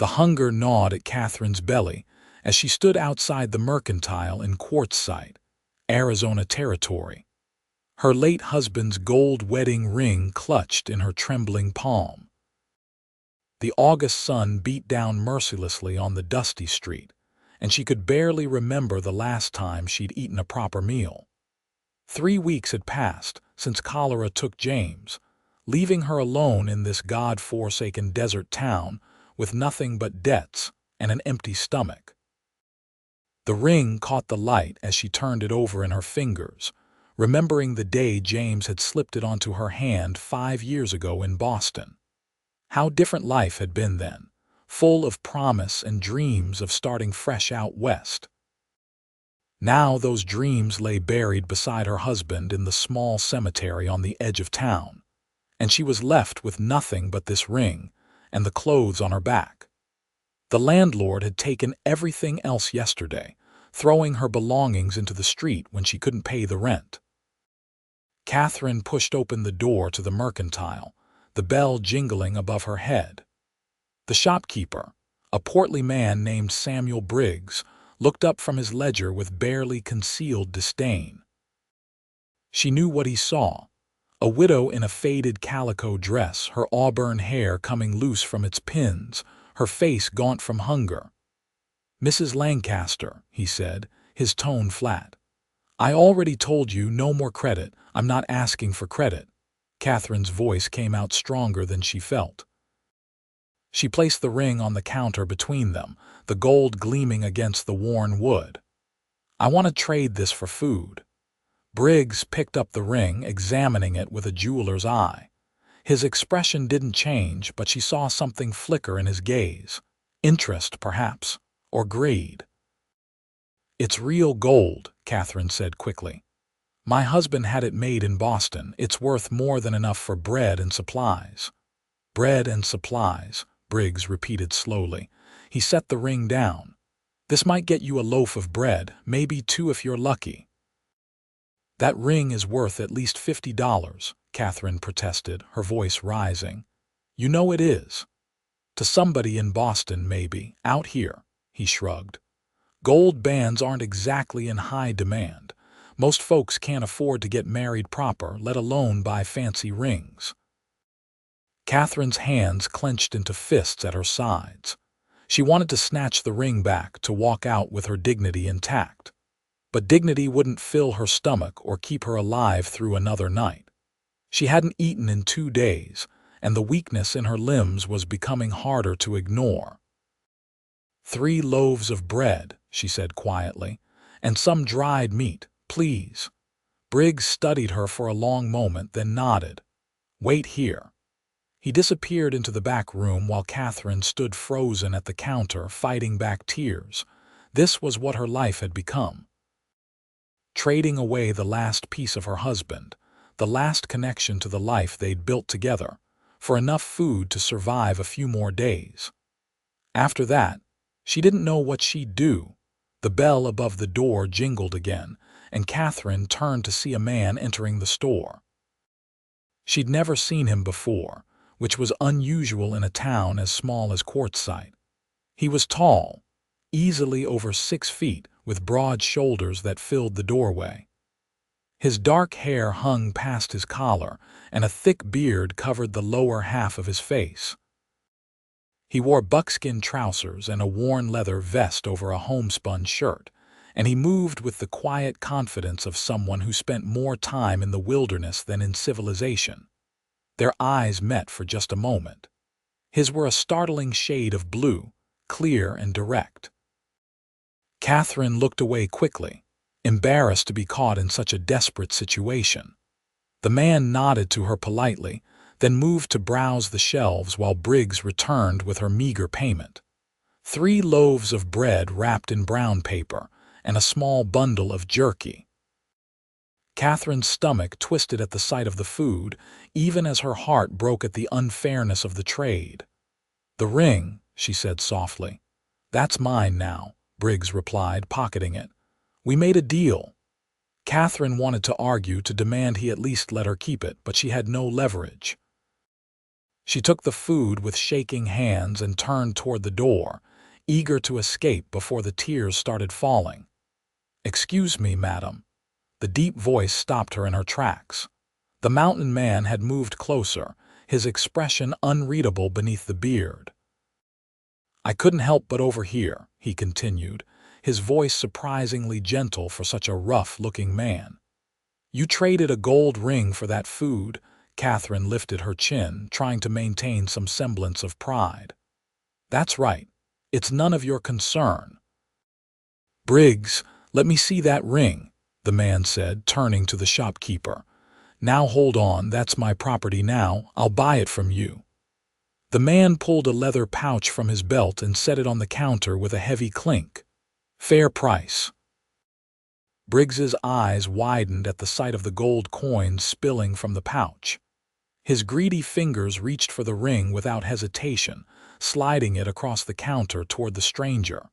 The hunger gnawed at Katherine's belly as she stood outside the mercantile in Quartzsite, Arizona territory, her late husband's gold wedding ring clutched in her trembling palm. The August sun beat down mercilessly on the dusty street, and she could barely remember the last time she'd eaten a proper meal. 3 weeks had passed since cholera took James, leaving her alone in this God-forsaken desert town with nothing but debts and an empty stomach. The ring caught the light as she turned it over in her fingers, remembering the day James had slipped it onto her hand 5 years ago in Boston. How different life had been then, full of promise and dreams of starting fresh out west. Now those dreams lay buried beside her husband in the small cemetery on the edge of town, and she was left with nothing but this ring and the clothes on her back. The landlord had taken everything else yesterday, throwing her belongings into the street when she couldn't pay the rent. Katherine pushed open the door to the mercantile, the bell jingling above her head. The shopkeeper, a portly man named Samuel Briggs, looked up from his ledger with barely concealed disdain. She knew what he saw: a widow in a faded calico dress, her auburn hair coming loose from its pins, her face gaunt from hunger. "Mrs. Lancaster," he said, his tone flat. "I already told you no more credit. I'm not asking for credit." Katherine's voice came out stronger than she felt. She placed the ring on the counter between them, the gold gleaming against the worn wood. "I want to trade this for food." Briggs picked up the ring, examining it with a jeweler's eye. His expression didn't change, but she saw something flicker in his gaze. Interest, perhaps, or greed. "It's real gold," Katherine said quickly. "My husband had it made in Boston. It's worth more than enough for bread and supplies." "Bread and supplies," Briggs repeated slowly. He set the ring down. "This might get you a loaf of bread, maybe 2 if you're lucky." "That ring is worth at least $50, Katherine protested, her voice rising. "You know it is." "To somebody in Boston, maybe. Out here," he shrugged. "Gold bands aren't exactly in high demand. Most folks can't afford to get married proper, let alone buy fancy rings." Katherine's hands clenched into fists at her sides. She wanted to snatch the ring back, to walk out with her dignity intact. But dignity wouldn't fill her stomach or keep her alive through another night. She hadn't eaten in 2 days, and the weakness in her limbs was becoming harder to ignore. "3 loaves of bread," she said quietly, "and some dried meat, please." Briggs studied her for a long moment, then nodded. "Wait here." He disappeared into the back room while Katherine stood frozen at the counter, fighting back tears. This was what her life had become. Trading away the last piece of her husband, the last connection to the life they'd built together, for enough food to survive a few more days. After that, she didn't know what she'd do. The bell above the door jingled again, and Katherine turned to see a man entering the store. She'd never seen him before, which was unusual in a town as small as Quartzsite. He was tall, easily over 6 feet, with broad shoulders that filled the doorway. His dark hair hung past his collar, and a thick beard covered the lower half of his face. He wore buckskin trousers and a worn leather vest over a homespun shirt, and he moved with the quiet confidence of someone who spent more time in the wilderness than in civilization. Their eyes met for just a moment. His were a startling shade of blue, clear and direct. Katherine looked away quickly, embarrassed to be caught in such a desperate situation. The man nodded to her politely, then moved to browse the shelves while Briggs returned with her meager payment. 3 loaves of bread wrapped in brown paper and a small bundle of jerky. Katherine's stomach twisted at the sight of the food, even as her heart broke at the unfairness of the trade. "The ring," she said softly. "That's mine now," Briggs replied, pocketing it. "We made a deal." Katherine wanted to argue, to demand he at least let her keep it, but she had no leverage. She took the food with shaking hands and turned toward the door, eager to escape before the tears started falling. "Excuse me, madam." The deep voice stopped her in her tracks. The mountain man had moved closer, his expression unreadable beneath the beard. "I couldn't help but overhear," he continued, his voice surprisingly gentle for such a rough-looking man. "You traded a gold ring for that food." Katherine lifted her chin, trying to maintain some semblance of pride. "That's right. It's none of your concern." "Briggs, let me see that ring," the man said, turning to the shopkeeper. "Now hold on, that's my property now. I'll buy it from you." The man pulled a leather pouch from his belt and set it on the counter with a heavy clink. "Fair price." Briggs's eyes widened at the sight of the gold coins spilling from the pouch. His greedy fingers reached for the ring without hesitation, sliding it across the counter toward the stranger.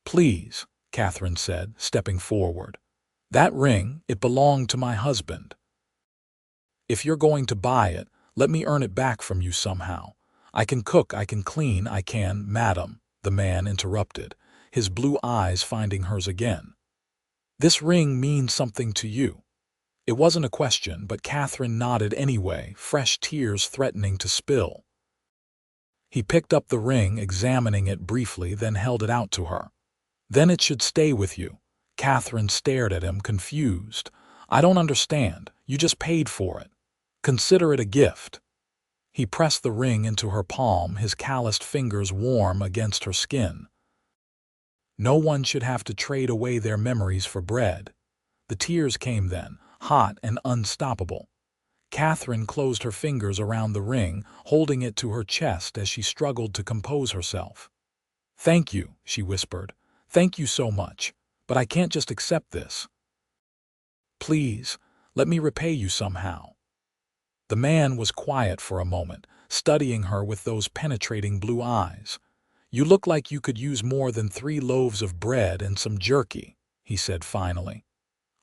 "Please," Katherine said, stepping forward. "That ring, it belonged to my husband. If you're going to buy it, let me earn it back from you somehow. I can cook, I can clean, I can—" "Madam," the man interrupted, his blue eyes finding hers again. "This ring means something to you." It wasn't a question, but Katherine nodded anyway, fresh tears threatening to spill. He picked up the ring, examining it briefly, then held it out to her. "Then it should stay with you." Katherine stared at him, confused. "I don't understand. You just paid for it. Consider it a gift." He pressed the ring into her palm, his calloused fingers warm against her skin. No one should have to trade away their memories for bread. The tears came then, hot and unstoppable. Katherine closed her fingers around the ring, holding it to her chest as she struggled to compose herself. "Thank you," she whispered. "Thank you so much. But I can't just accept this. Please, let me repay you somehow." The man was quiet for a moment, studying her with those penetrating blue eyes. "You look like you could use more than 3 loaves of bread and some jerky," he said finally.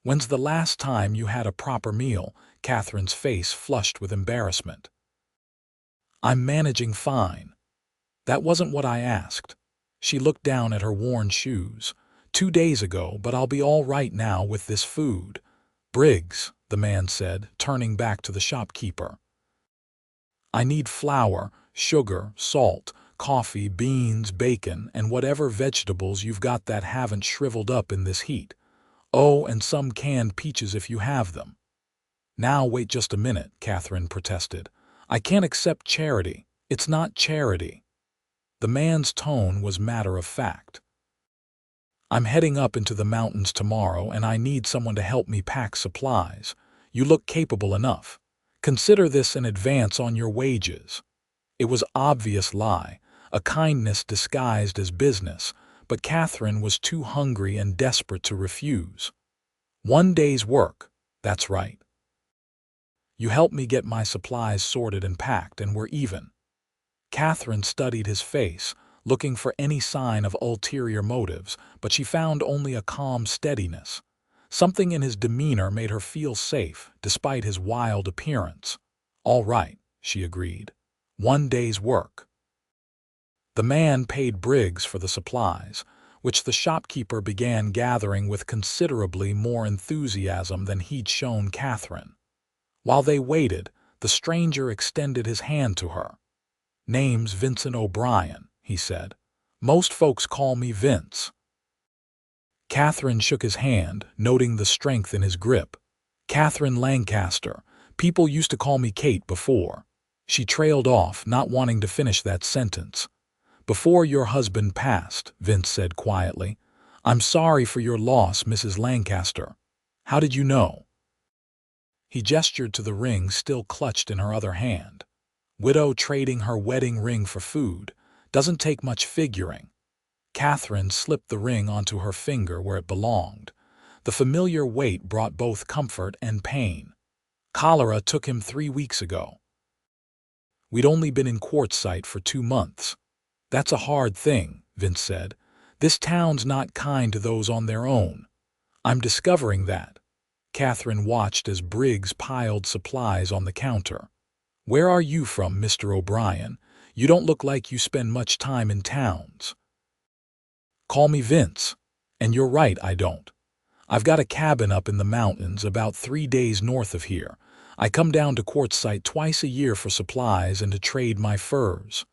"When's the last time you had a proper meal?" Katherine's face flushed with embarrassment. "I'm managing fine." "That wasn't what I asked." She looked down at her worn shoes. "2 days ago, but I'll be all right now with this food." "Briggs," the man said, turning back to the shopkeeper. "I need flour, sugar, salt, coffee, beans, bacon, and whatever vegetables you've got that haven't shriveled up in this heat. Oh, and some canned peaches if you have them." "Now wait just a minute," Katherine protested. "I can't accept charity. It's not charity." The man's tone was matter of fact. "I'm heading up into the mountains tomorrow, and I need someone to help me pack supplies. You look capable enough. Consider this an advance on your wages." It was obvious lie, a kindness disguised as business, but Katherine was too hungry and desperate to refuse. "1 day's work, that's right. You help me get my supplies sorted and packed, and we're even." Katherine studied his face, looking for any sign of ulterior motives, but she found only a calm steadiness. Something in his demeanor made her feel safe, despite his wild appearance. "All right," she agreed. 1 day's work." The man paid Briggs for the supplies, which the shopkeeper began gathering with considerably more enthusiasm than he'd shown Katherine. While they waited, the stranger extended his hand to her. "Name's Vincent O'Brien," he said. "Most folks call me Vince." Katherine shook his hand, noting the strength in his grip. "Katherine Lancaster. People used to call me Kate before." She trailed off, not wanting to finish that sentence. "Before your husband passed," Vince said quietly. "I'm sorry for your loss, Mrs. Lancaster. How did you know?" He gestured to the ring still clutched in her other hand. "Widow trading her wedding ring for food. Doesn't take much figuring." Katherine slipped the ring onto her finger where it belonged. The familiar weight brought both comfort and pain. "Cholera took him 3 weeks ago. We'd only been in quartzsite for 2 months. That's a hard thing," Vince said. "This town's not kind to those on their own. I'm discovering that." Katherine watched as Briggs piled supplies on the counter. "Where are you from, Mr. O'Brien? You don't look like you spend much time in towns." "Call me Vince." "And you're right, I don't. I've got a cabin up in the mountains about 3 days north of here. I come down to Quartzsite twice a year for supplies and to trade my furs."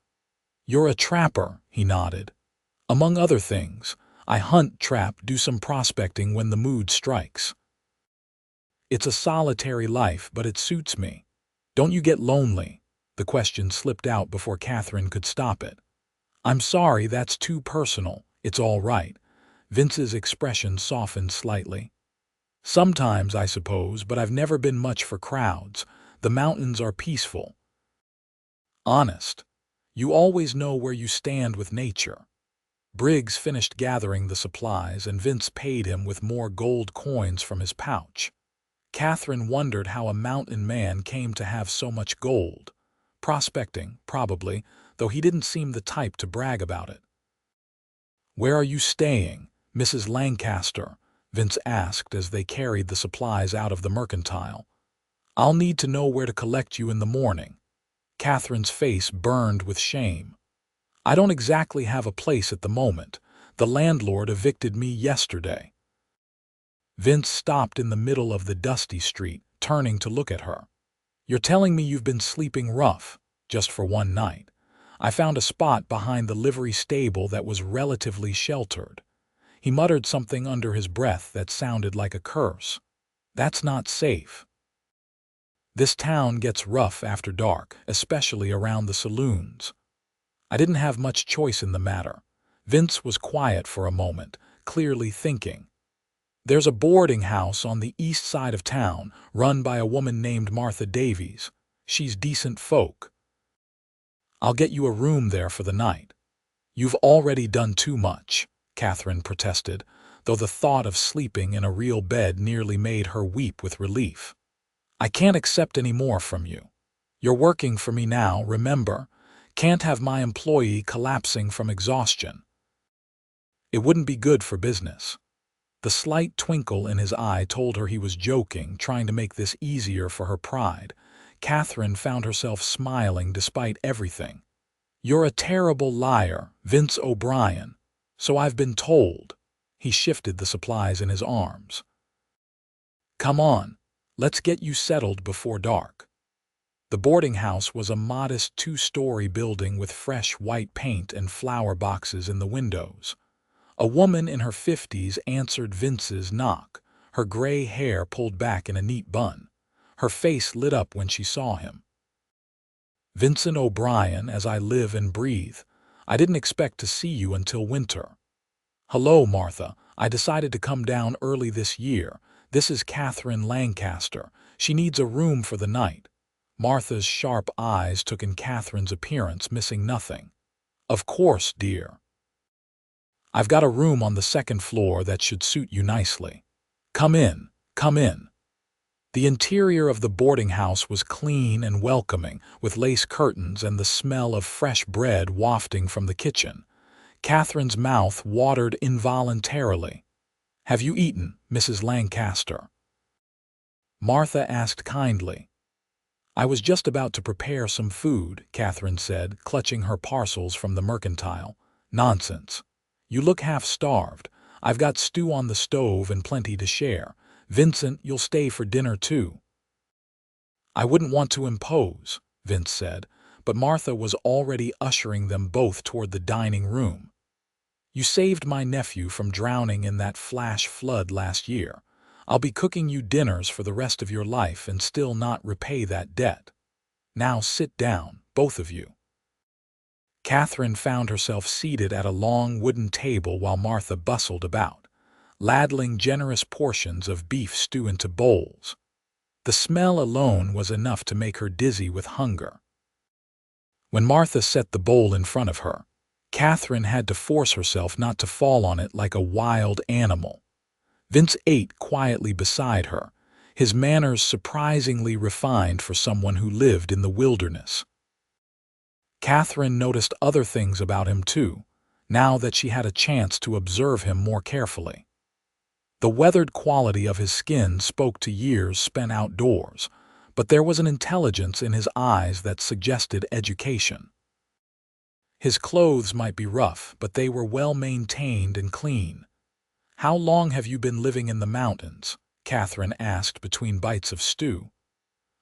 "You're a trapper," he nodded. "Among other things, I hunt, trap, do some prospecting when the mood strikes. It's a solitary life, but it suits me." "Don't you get lonely?" The question slipped out before Katherine could stop it. "I'm sorry, that's too personal. It's all right." Vince's expression softened slightly. "Sometimes, I suppose, but I've never been much for crowds. The mountains are peaceful. Honest. You always know where you stand with nature." Briggs finished gathering the supplies, and Vince paid him with more gold coins from his pouch. Katherine wondered how a mountain man came to have so much gold. Prospecting, probably, though he didn't seem the type to brag about it. "Where are you staying, Mrs. Lancaster?" Vince asked as they carried the supplies out of the mercantile. "I'll need to know where to collect you in the morning." Katherine's face burned with shame. "I don't exactly have a place at the moment. The landlord evicted me yesterday." Vince stopped in the middle of the dusty street, turning to look at her. "You're telling me you've been sleeping rough, just for one night. I found a spot behind the livery stable that was relatively sheltered." He muttered something under his breath that sounded like a curse. "That's not safe. This town gets rough after dark, especially around the saloons." "I didn't have much choice in the matter." Vince was quiet for a moment, clearly thinking. "There's a boarding house on the east side of town, run by a woman named Martha Davies. She's decent folk. I'll get you a room there for the night." "You've already done too much," Katherine protested, though the thought of sleeping in a real bed nearly made her weep with relief. "I can't accept any more from you. You're working for me now, remember? Can't have my employee collapsing from exhaustion. It wouldn't be good for business." The slight twinkle in his eye told her he was joking, trying to make this easier for her pride. Katherine found herself smiling despite everything. "You're a terrible liar, Vince O'Brien. So I've been told." He shifted the supplies in his arms. "Come on, let's get you settled before dark." The boarding house was a modest 2-story building with fresh white paint and flower boxes in the windows. A woman in her 50s answered Vince's knock, her gray hair pulled back in a neat bun. Her face lit up when she saw him. "Vincent O'Brien, as I live and breathe. I didn't expect to see you until winter." "Hello, Martha. I decided to come down early this year. This is Katherine Lancaster. She needs a room for the night." Martha's sharp eyes took in Katherine's appearance, missing nothing. "Of course, dear. I've got a room on the 2nd floor that should suit you nicely. Come in, come in." The interior of the boarding house was clean and welcoming, with lace curtains and the smell of fresh bread wafting from the kitchen. Katherine's mouth watered involuntarily. "Have you eaten, Mrs. Lancaster?" Martha asked kindly. "I was just about to prepare some food," Katherine said, clutching her parcels from the mercantile. "Nonsense. You look half-starved. I've got stew on the stove and plenty to share. Vincent, you'll stay for dinner too." "I wouldn't want to impose," Vince said, but Martha was already ushering them both toward the dining room. "You saved my nephew from drowning in that flash flood last year. I'll be cooking you dinners for the rest of your life and still not repay that debt. Now sit down, both of you." Katherine found herself seated at a long wooden table while Martha bustled about, ladling generous portions of beef stew into bowls. The smell alone was enough to make her dizzy with hunger. When Martha set the bowl in front of her, Katherine had to force herself not to fall on it like a wild animal. Vince ate quietly beside her, his manners surprisingly refined for someone who lived in the wilderness. Katherine noticed other things about him too, now that she had a chance to observe him more carefully. The weathered quality of his skin spoke to years spent outdoors, but there was an intelligence in his eyes that suggested education. His clothes might be rough, but they were well maintained and clean. "How long have you been living in the mountains?" Katherine asked between bites of stew.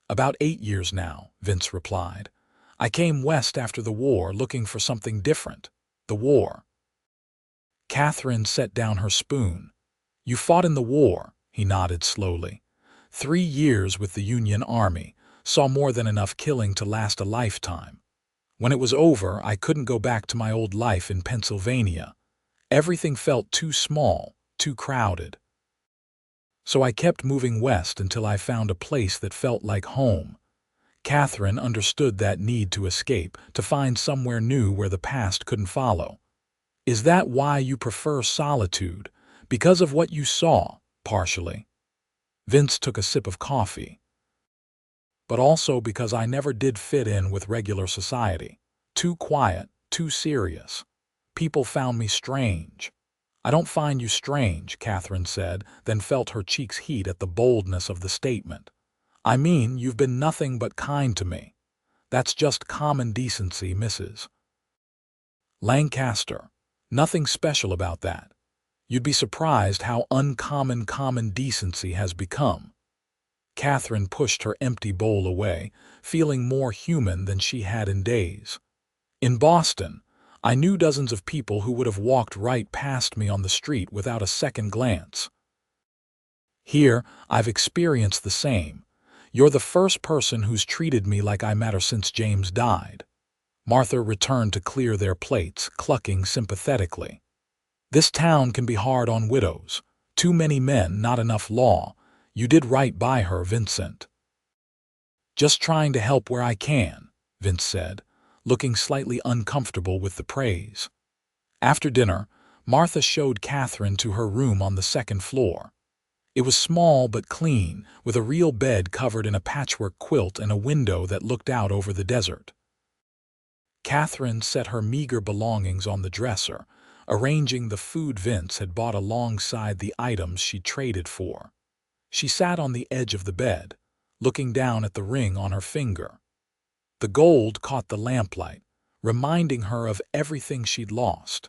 "About 8 years now," Vince replied. "I came west after the war looking for something different. The war." Katherine set down her spoon. "You fought in the war," he nodded slowly. 3 years with the Union Army, saw more than enough killing to last a lifetime. When it was over, I couldn't go back to my old life in Pennsylvania. Everything felt too small, too crowded. So I kept moving west until I found a place that felt like home. Katherine understood that need to escape, to find somewhere new where the past couldn't follow. "Is that why you prefer solitude? Because of what you saw?" "Partially." Vince took a sip of coffee. "But also because I never did fit in with regular society. Too quiet, too serious. People found me strange." "I don't find you strange," Katherine said, then felt her cheeks heat at the boldness of the statement. "I mean, you've been nothing but kind to me. That's just common decency, Mrs. Lancaster. Nothing special about that. You'd be surprised how uncommon common decency has become." Katherine pushed her empty bowl away, feeling more human than she had in days. "In Boston, I knew dozens of people who would have walked right past me on the street without a second glance. Here, I've experienced the same. You're the first person who's treated me like I matter since James died." Martha returned to clear their plates, clucking sympathetically. "This town can be hard on widows. Too many men, not enough law. You did right by her, Vincent." "Just trying to help where I can," Vince said, looking slightly uncomfortable with the praise. After dinner, Martha showed Katherine to her room on the second floor. It was small but clean, with a real bed covered in a patchwork quilt and a window that looked out over the desert. Katherine set her meager belongings on the dresser, arranging the food Vince had bought alongside the items she'd traded for. She sat on the edge of the bed, looking down at the ring on her finger. The gold caught the lamplight, reminding her of everything she'd lost.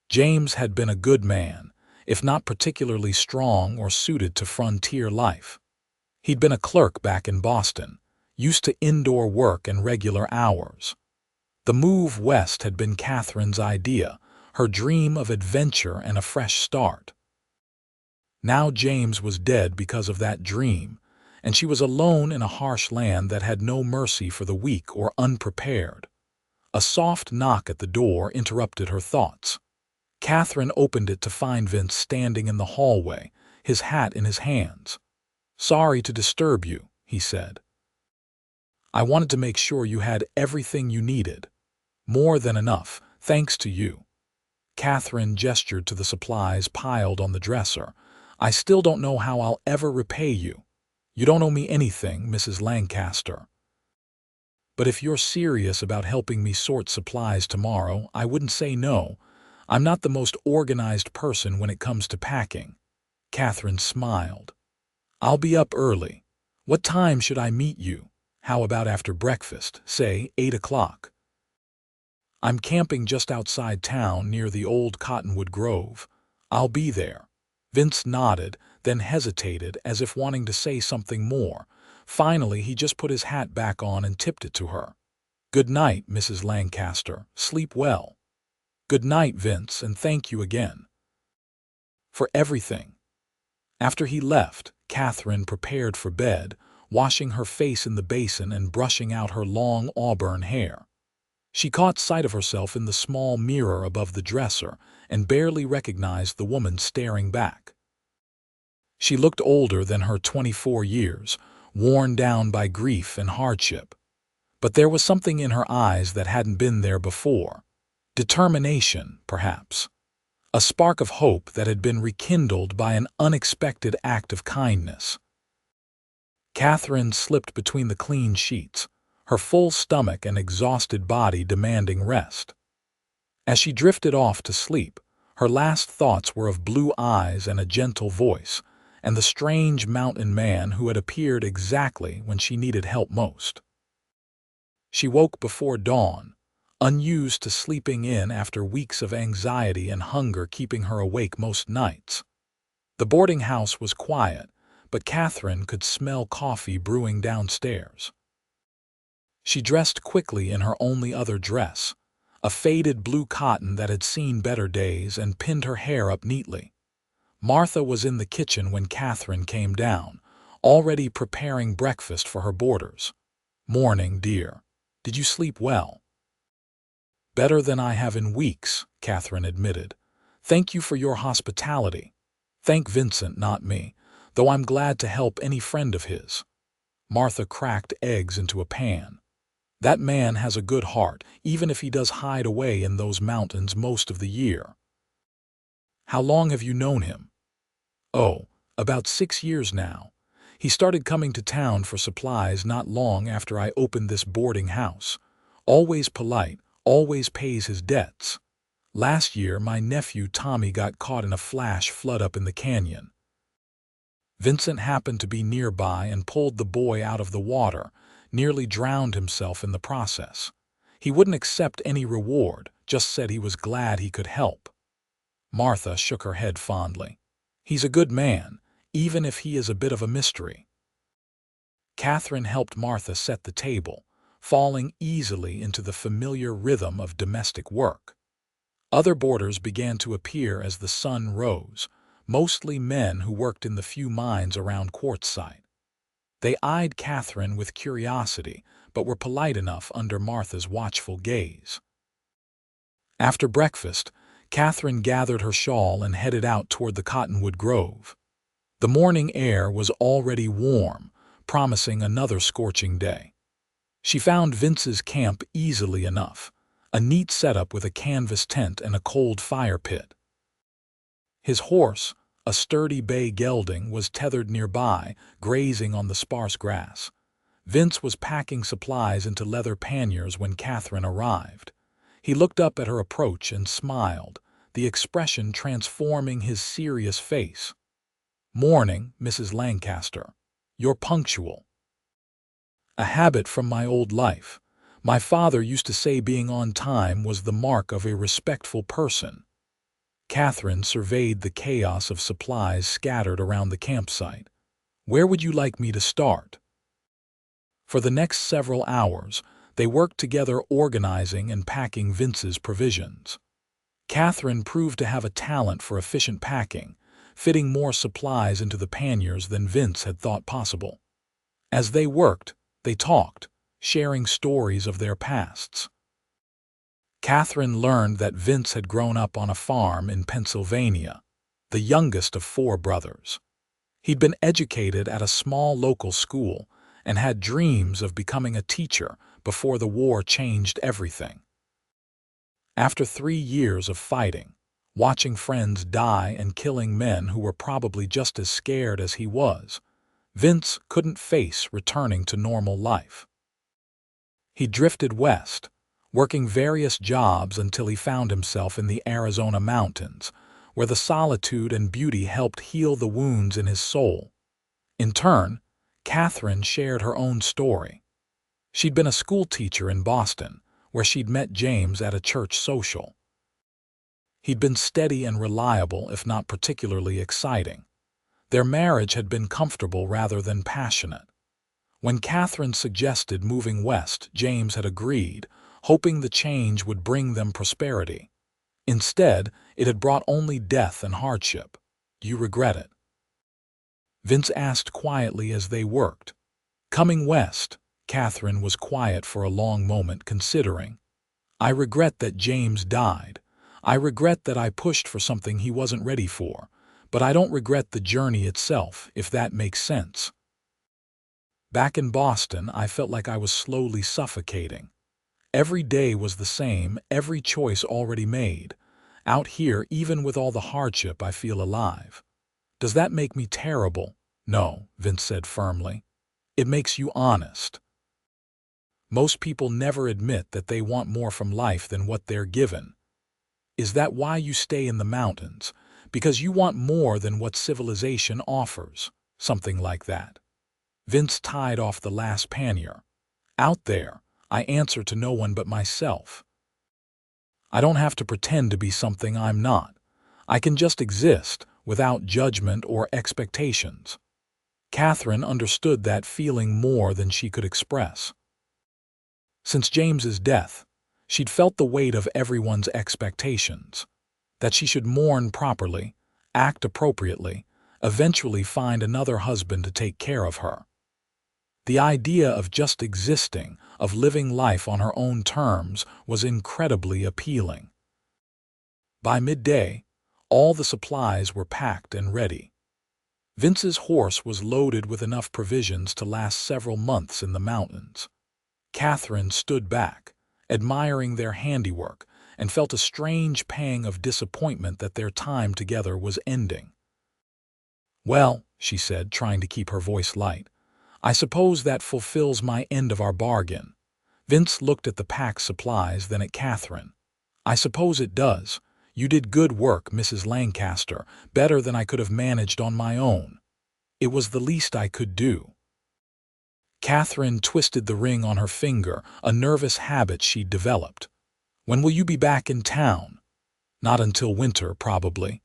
James had been a good man, if not particularly strong or suited to frontier life. He'd been a clerk back in Boston, used to indoor work and regular hours. The move west had been Katherine's idea, her dream of adventure and a fresh start. Now James was dead because of that dream, and she was alone in a harsh land that had no mercy for the weak or unprepared. A soft knock at the door interrupted her thoughts. Katherine opened it to find Vince standing in the hallway, his hat in his hands. "Sorry to disturb you," he said. "I wanted to make sure you had everything you needed. More than enough, thanks to you." Katherine gestured to the supplies piled on the dresser. "I still don't know how I'll ever repay you. You don't owe me anything, Mrs. Lancaster. But if you're serious about helping me sort supplies tomorrow, I wouldn't say no. I'm not the most organized person when it comes to packing." Katherine smiled. "I'll be up early. What time should I meet you? How about after breakfast, say 8 o'clock? I'm camping just outside town near the old Cottonwood Grove. I'll be there." Vince nodded, then hesitated as if wanting to say something more. Finally, he just put his hat back on and tipped it to her. "Good night, Mrs. Lancaster. Sleep well." "Good night, Vince, and thank you again for everything." After he left, Katherine prepared for bed, washing her face in the basin and brushing out her long auburn hair. She caught sight of herself in the small mirror above the dresser and barely recognized the woman staring back. She looked older than her 24 years, worn down by grief and hardship. But there was something in her eyes that hadn't been there before. Determination, perhaps. A spark of hope that had been rekindled by an unexpected act of kindness. Katherine slipped between the clean sheets, her full stomach and exhausted body demanding rest. As she drifted off to sleep, her last thoughts were of blue eyes and a gentle voice, and the strange mountain man who had appeared exactly when she needed help most. She woke before dawn, unused to sleeping in after weeks of anxiety and hunger keeping her awake most nights. The boarding house was quiet, but Katherine could smell coffee brewing downstairs. She dressed quickly in her only other dress, a faded blue cotton that had seen better days, and pinned her hair up neatly. Martha was in the kitchen when Katherine came down, already preparing breakfast for her boarders. "Morning, dear. Did you sleep well?" "Better than I have in weeks," Katherine admitted. "Thank you for your hospitality." "Thank Vincent, not me, though I'm glad to help any friend of his." Martha cracked eggs into a pan. "That man has a good heart, even if he does hide away in those mountains most of the year." "How long have you known him?" "Oh, about 6 years now. He started coming to town for supplies not long after I opened this boarding house. Always polite, always pays his debts. Last year, my nephew Tommy got caught in a flash flood up in the canyon. Vincent happened to be nearby and pulled the boy out of the water, nearly drowned himself in the process. He wouldn't accept any reward, just said he was glad he could help." Martha shook her head fondly. "He's a good man, even if he is a bit of a mystery." Katherine helped Martha set the table, falling easily into the familiar rhythm of domestic work. Other boarders began to appear as the sun rose, mostly men who worked in the few mines around Quartzsite. They eyed Katherine with curiosity, but were polite enough under Martha's watchful gaze. After breakfast, Katherine gathered her shawl and headed out toward the cottonwood grove. The morning air was already warm, promising another scorching day. She found Vince's camp easily enough, a neat setup with a canvas tent and a cold fire pit. His horse, a sturdy bay gelding, was tethered nearby, grazing on the sparse grass. Vince was packing supplies into leather panniers when Katherine arrived. He looked up at her approach and smiled, the expression transforming his serious face. "Morning, Mrs. Lancaster. You're punctual." "A habit from my old life. My father used to say being on time was the mark of a respectful person." Katherine surveyed the chaos of supplies scattered around the campsite. "Where would you like me to start?" For the next several hours, they worked together organizing and packing Vince's provisions. Katherine proved to have a talent for efficient packing, fitting more supplies into the panniers than Vince had thought possible. As they worked, they talked, sharing stories of their pasts. Katherine learned that Vince had grown up on a farm in Pennsylvania, the youngest of 4 brothers. He'd been educated at a small local school and had dreams of becoming a teacher before the war changed everything. After 3 years of fighting, watching friends die and killing men who were probably just as scared as he was, Vince couldn't face returning to normal life. He drifted west, working various jobs until he found himself in the Arizona mountains, where the solitude and beauty helped heal the wounds in his soul. In turn, Katherine shared her own story. She'd been a school teacher in Boston, where she'd met James at a church social. He'd been steady and reliable, if not particularly exciting. Their marriage had been comfortable rather than passionate. When Katherine suggested moving west, James had agreed, hoping the change would bring them prosperity. Instead, it had brought only death and hardship. "Do you regret it?" Vince asked quietly as they worked. Coming west, Katherine was quiet for a long moment, considering. "I regret that James died. I regret that I pushed for something he wasn't ready for, but I don't regret the journey itself, if that makes sense. Back in Boston, I felt like I was slowly suffocating. Every day was the same, every choice already made. Out here, even with all the hardship, I feel alive." "Does that make me terrible?" "No," Vince said firmly. "It makes you honest. Most people never admit that they want more from life than what they're given. Is that why you stay in the mountains? Because you want more than what civilization offers, something like that. Vince tied off the last pannier. Out there, I answer to no one but myself. I don't have to pretend to be something I'm not. I can just exist without judgment or expectations. Katherine understood that feeling more than she could express. Since James's death, she'd felt the weight of everyone's expectations, that she should mourn properly, act appropriately, eventually find another husband to take care of her. The idea of just existing, of living life on her own terms, was incredibly appealing. By midday, all the supplies were packed and ready. Vince's horse was loaded with enough provisions to last several months in the mountains. Katherine stood back, admiring their handiwork, and felt a strange pang of disappointment that their time together was ending. "Well," she said, trying to keep her voice light, "I suppose that fulfills my end of our bargain." Vince looked at the packed supplies, then at Katherine. "I suppose it does. You did good work, Mrs. Lancaster, better than I could have managed on my own. It was the least I could do." Katherine twisted the ring on her finger, a nervous habit she'd developed. "When will you be back in town?" "Not until winter, probably.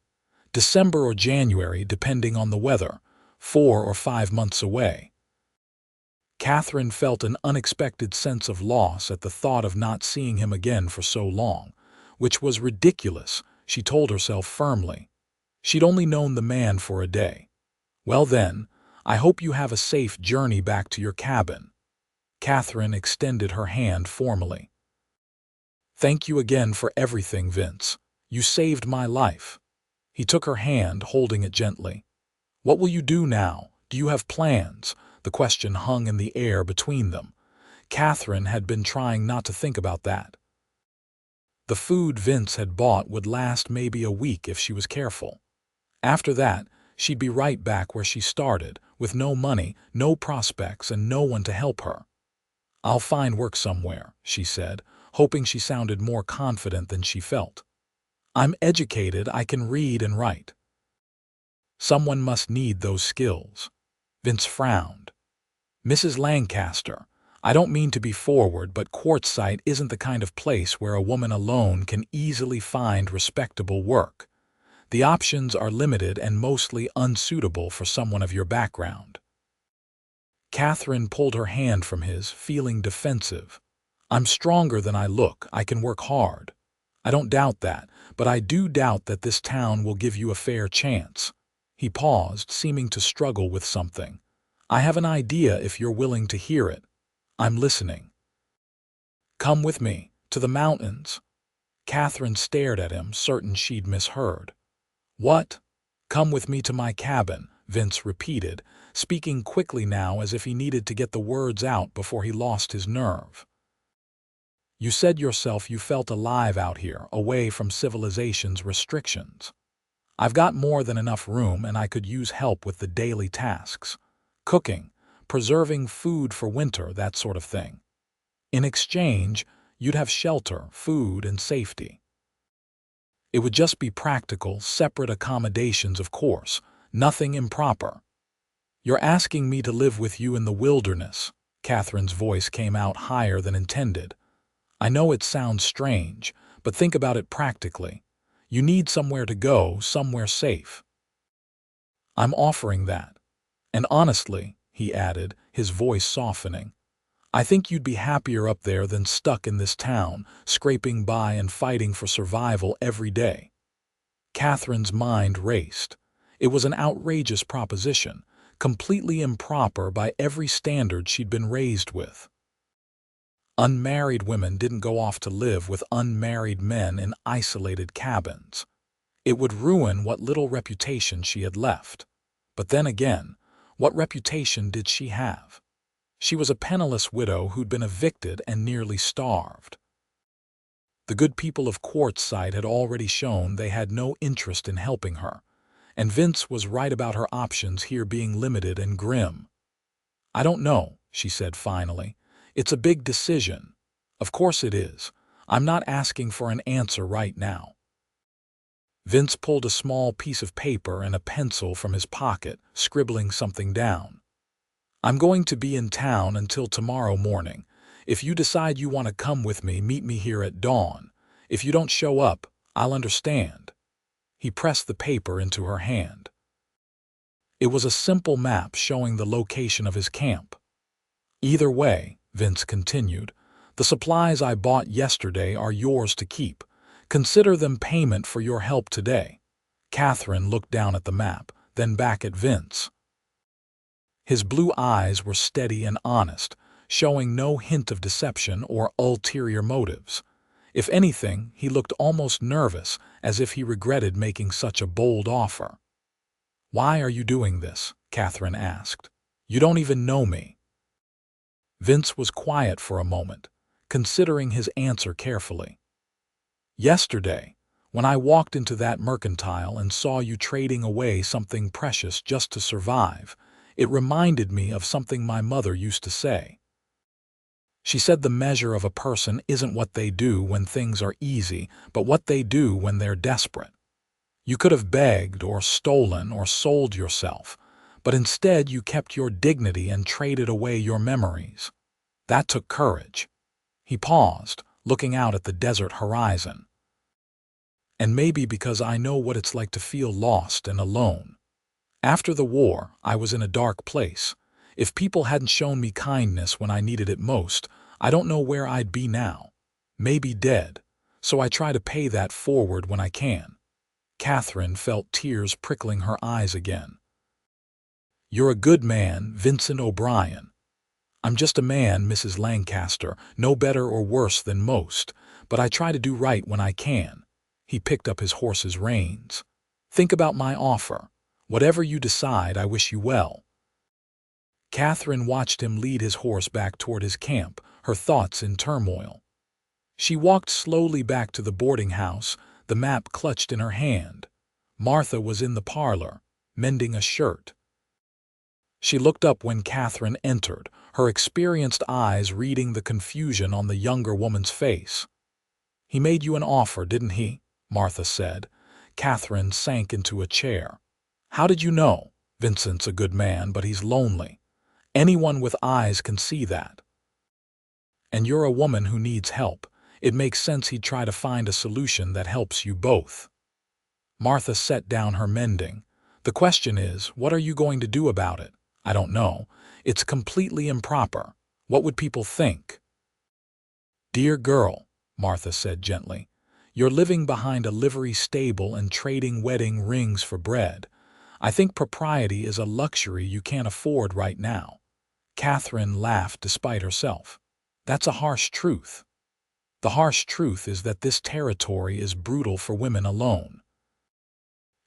December or January, depending on the weather. 4 or 5 months away." Katherine felt an unexpected sense of loss at the thought of not seeing him again for so long, which was ridiculous, she told herself firmly. She'd only known the man for a day. "Well then, I hope you have a safe journey back to your cabin." Katherine extended her hand formally. "Thank you again for everything, Vince. You saved my life." He took her hand, holding it gently. "What will you do now? Do you have plans?" The question hung in the air between them. Katherine had been trying not to think about that. The food Vince had bought would last maybe a week if she was careful. After that, she'd be right back where she started, with no money, no prospects, and no one to help her. "I'll find work somewhere," she said, hoping she sounded more confident than she felt. "I'm educated, I can read and write." "Someone must need those skills." Vince frowned. "Mrs. Lancaster, I don't mean to be forward, but Quartzsite isn't the kind of place where a woman alone can easily find respectable work. The options are limited and mostly unsuitable for someone of your background." Katherine pulled her hand from his, feeling defensive. "I'm stronger than I look. I can work hard." "I don't doubt that, but I do doubt that this town will give you a fair chance." He paused, seeming to struggle with something. "I have an idea if you're willing to hear it." "I'm listening." "Come with me, to the mountains." Katherine stared at him, certain she'd misheard. "What?" "Come with me to my cabin," Vince repeated, speaking quickly now as if he needed to get the words out before he lost his nerve. "You said yourself you felt alive out here, away from civilization's restrictions. I've got more than enough room, and I could use help with the daily tasks. Cooking, preserving food for winter, that sort of thing. In exchange, you'd have shelter, food, and safety. It would just be practical, separate accommodations, of course, nothing improper." "You're asking me to live with you in the wilderness." Katherine's voice came out higher than intended. "I know it sounds strange, but think about it practically. You need somewhere to go, somewhere safe. I'm offering that. And honestly," he added, his voice softening, "I think you'd be happier up there than stuck in this town, scraping by and fighting for survival every day." Katherine's mind raced. It was an outrageous proposition, completely improper by every standard she'd been raised with. Unmarried women didn't go off to live with unmarried men in isolated cabins. It would ruin what little reputation she had left. But then again, what reputation did she have? She was a penniless widow who'd been evicted and nearly starved. The good people of Quartzsite had already shown they had no interest in helping her, and Vince was right about her options here being limited and grim. "I don't know," she said finally. "It's a big decision." "Of course it is. I'm not asking for an answer right now." Vince pulled a small piece of paper and a pencil from his pocket, scribbling something down. "I'm going to be in town until tomorrow morning. If you decide you want to come with me, meet me here at dawn. If you don't show up, I'll understand." He pressed the paper into her hand. It was a simple map showing the location of his camp. "Either way," Vince continued, "the supplies I bought yesterday are yours to keep. Consider them payment for your help today." Katherine looked down at the map, then back at Vince. His blue eyes were steady and honest, showing no hint of deception or ulterior motives. If anything, he looked almost nervous, as if he regretted making such a bold offer. "Why are you doing this?" Katherine asked. "You don't even know me." Vince was quiet for a moment, considering his answer carefully. "Yesterday, when I walked into that mercantile and saw you trading away something precious just to survive, it reminded me of something my mother used to say. She said the measure of a person isn't what they do when things are easy, but what they do when they're desperate. You could have begged or stolen or sold yourself, but instead you kept your dignity and traded away your memories. That took courage." He paused, looking out at the desert horizon. "And maybe because I know what it's like to feel lost and alone. After the war, I was in a dark place. If people hadn't shown me kindness when I needed it most, I don't know where I'd be now. Maybe dead. So I try to pay that forward when I can." Katherine felt tears prickling her eyes again. "You're a good man, Vincent O'Brien." "I'm just a man, Mrs. Lancaster, no better or worse than most, but I try to do right when I can." He picked up his horse's reins. "Think about my offer. Whatever you decide, I wish you well." Katherine watched him lead his horse back toward his camp, her thoughts in turmoil. She walked slowly back to the boarding house, the map clutched in her hand. Martha was in the parlor, mending a shirt. She looked up when Katherine entered, her experienced eyes reading the confusion on the younger woman's face. "He made you an offer, didn't he?" Martha said. Katherine sank into a chair. "How did you know? Vincent's a good man, but he's lonely. Anyone with eyes can see that. And you're a woman who needs help. It makes sense he'd try to find a solution that helps you both." Martha set down her mending. "The question is, what are you going to do about it?" "I don't know. It's completely improper. What would people think?" "Dear girl," Martha said gently, "you're living behind a livery stable and trading wedding rings for bread. I think propriety is a luxury you can't afford right now." Katherine laughed despite herself. "That's a harsh truth." "The harsh truth is that this territory is brutal for women alone.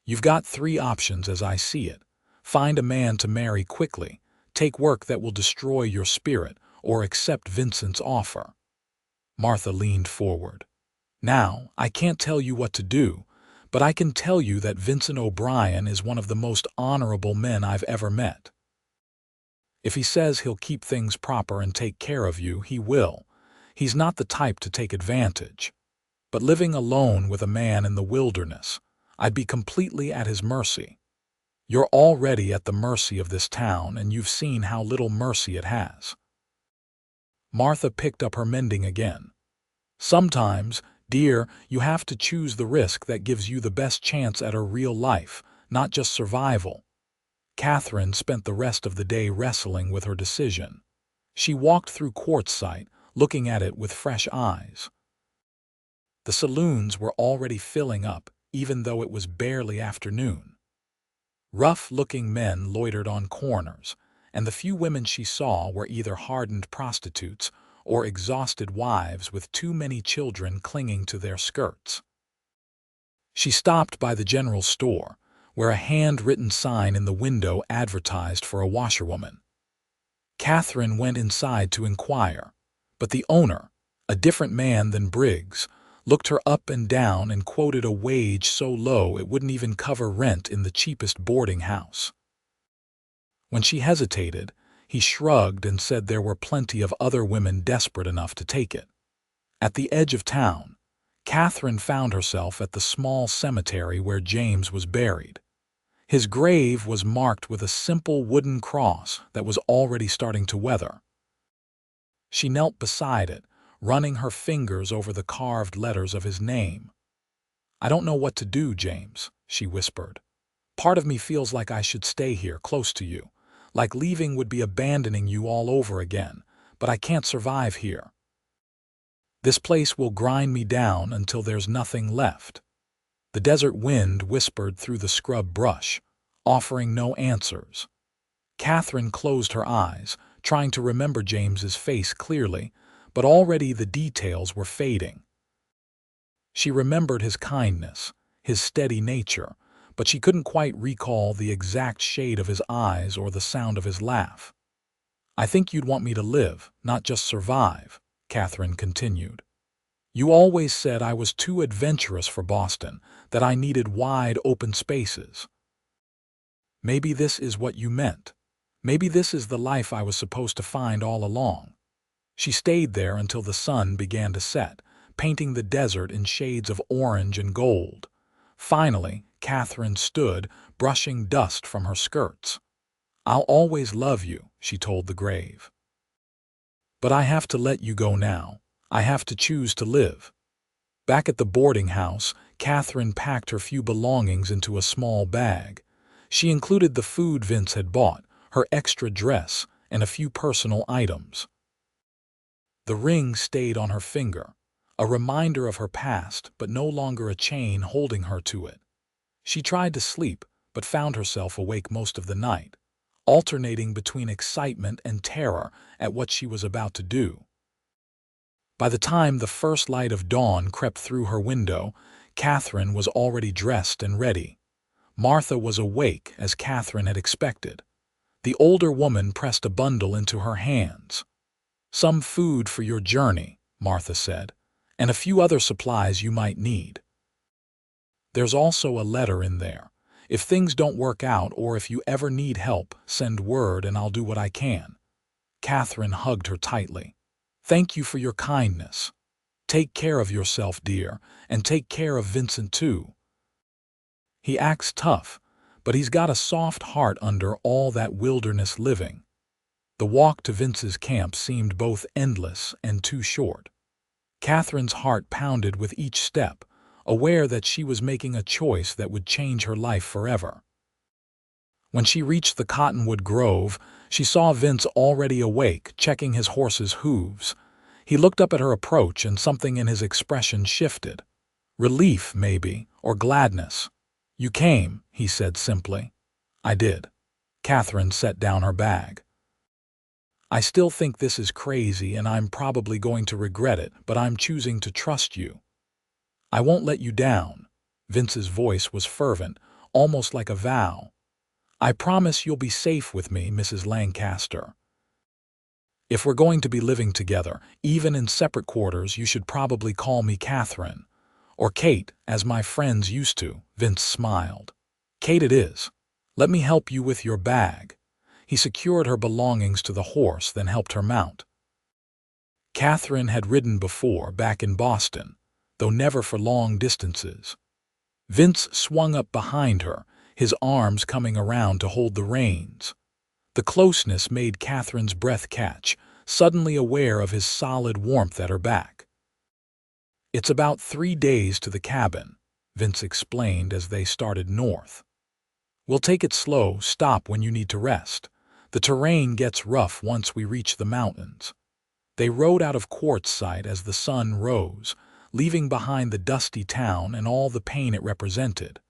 You've got 3 options as I see it. Find a man to marry quickly, take work that will destroy your spirit, or accept Vincent's offer." Martha leaned forward. "Now, I can't tell you what to do, but I can tell you that Vincent O'Brien is one of the most honorable men I've ever met. If he says he'll keep things proper and take care of you, he will. He's not the type to take advantage. But living alone with a man in the wilderness, I'd be completely at his mercy. You're already at the mercy of this town, and you've seen how little mercy it has." Martha picked up her mending again. "Sometimes, dear, you have to choose the risk that gives you the best chance at a real life, not just survival." Katherine spent the rest of the day wrestling with her decision. She walked through Quartzsite, looking at it with fresh eyes. The saloons were already filling up, even though it was barely afternoon. Rough-looking men loitered on corners, and the few women she saw were either hardened prostitutes or exhausted wives with too many children clinging to their skirts. She stopped by the general store, where a hand-written sign in the window advertised for a washerwoman. Katherine went inside to inquire, but the owner, a different man than Briggs, looked her up and down and quoted a wage so low it wouldn't even cover rent in the cheapest boarding house. When she hesitated, he shrugged and said there were plenty of other women desperate enough to take it. At the edge of town, Katherine found herself at the small cemetery where James was buried. His grave was marked with a simple wooden cross that was already starting to weather. She knelt beside it, running her fingers over the carved letters of his name. "I don't know what to do, James," she whispered. "Part of me feels like I should stay here, close to you. Like leaving would be abandoning you all over again, but I can't survive here. This place will grind me down until there's nothing left." The desert wind whispered through the scrub brush, offering no answers. Katherine closed her eyes, trying to remember James's face clearly, but already the details were fading. She remembered his kindness, his steady nature, but she couldn't quite recall the exact shade of his eyes or the sound of his laugh. "I think you'd want me to live, not just survive," Katherine continued. "You always said I was too adventurous for Boston, that I needed wide, open spaces. Maybe this is what you meant. Maybe this is the life I was supposed to find all along." She stayed there until the sun began to set, painting the desert in shades of orange and gold. Finally, Katherine stood, brushing dust from her skirts. "I'll always love you," she told the grave. "But I have to let you go now. I have to choose to live." Back at the boarding house, Katherine packed her few belongings into a small bag. She included the food Vince had bought, her extra dress, and a few personal items. The ring stayed on her finger, a reminder of her past, but no longer a chain holding her to it. She tried to sleep, but found herself awake most of the night, alternating between excitement and terror at what she was about to do. By the time the first light of dawn crept through her window, Katherine was already dressed and ready. Martha was awake, as Katherine had expected. The older woman pressed a bundle into her hands. "Some food for your journey," Martha said, "and a few other supplies you might need. There's also a letter in there. If things don't work out or if you ever need help, send word and I'll do what I can." Katherine hugged her tightly. "Thank you for your kindness. Take care of yourself, dear, and take care of Vincent too. He acts tough, but he's got a soft heart under all that wilderness living." The walk to Vince's camp seemed both endless and too short. Katherine's heart pounded with each step, aware that she was making a choice that would change her life forever. When she reached the cottonwood grove, she saw Vince already awake, checking his horse's hooves. He looked up at her approach and something in his expression shifted. Relief, maybe, or gladness. "You came," he said simply. "I did." Katherine set down her bag. "I still think this is crazy and I'm probably going to regret it, but I'm choosing to trust you. I won't let you down." Vince's voice was fervent, almost like a vow. "I promise you'll be safe with me, Mrs. Lancaster. If we're going to be living together, even in separate quarters, you should probably call me Katherine. Or Kate, as my friends used to." Vince smiled. "Kate it is. Let me help you with your bag." He secured her belongings to the horse, then helped her mount. Katherine had ridden before, back in Boston, though never for long distances. Vince swung up behind her, his arms coming around to hold the reins. The closeness made Katherine's breath catch, suddenly aware of his solid warmth at her back. "It's about 3 days to the cabin," Vince explained as they started north. "We'll take it slow, stop when you need to rest. The terrain gets rough once we reach the mountains." They rode out of Quartzsite as the sun rose, leaving behind the dusty town and all the pain it represented.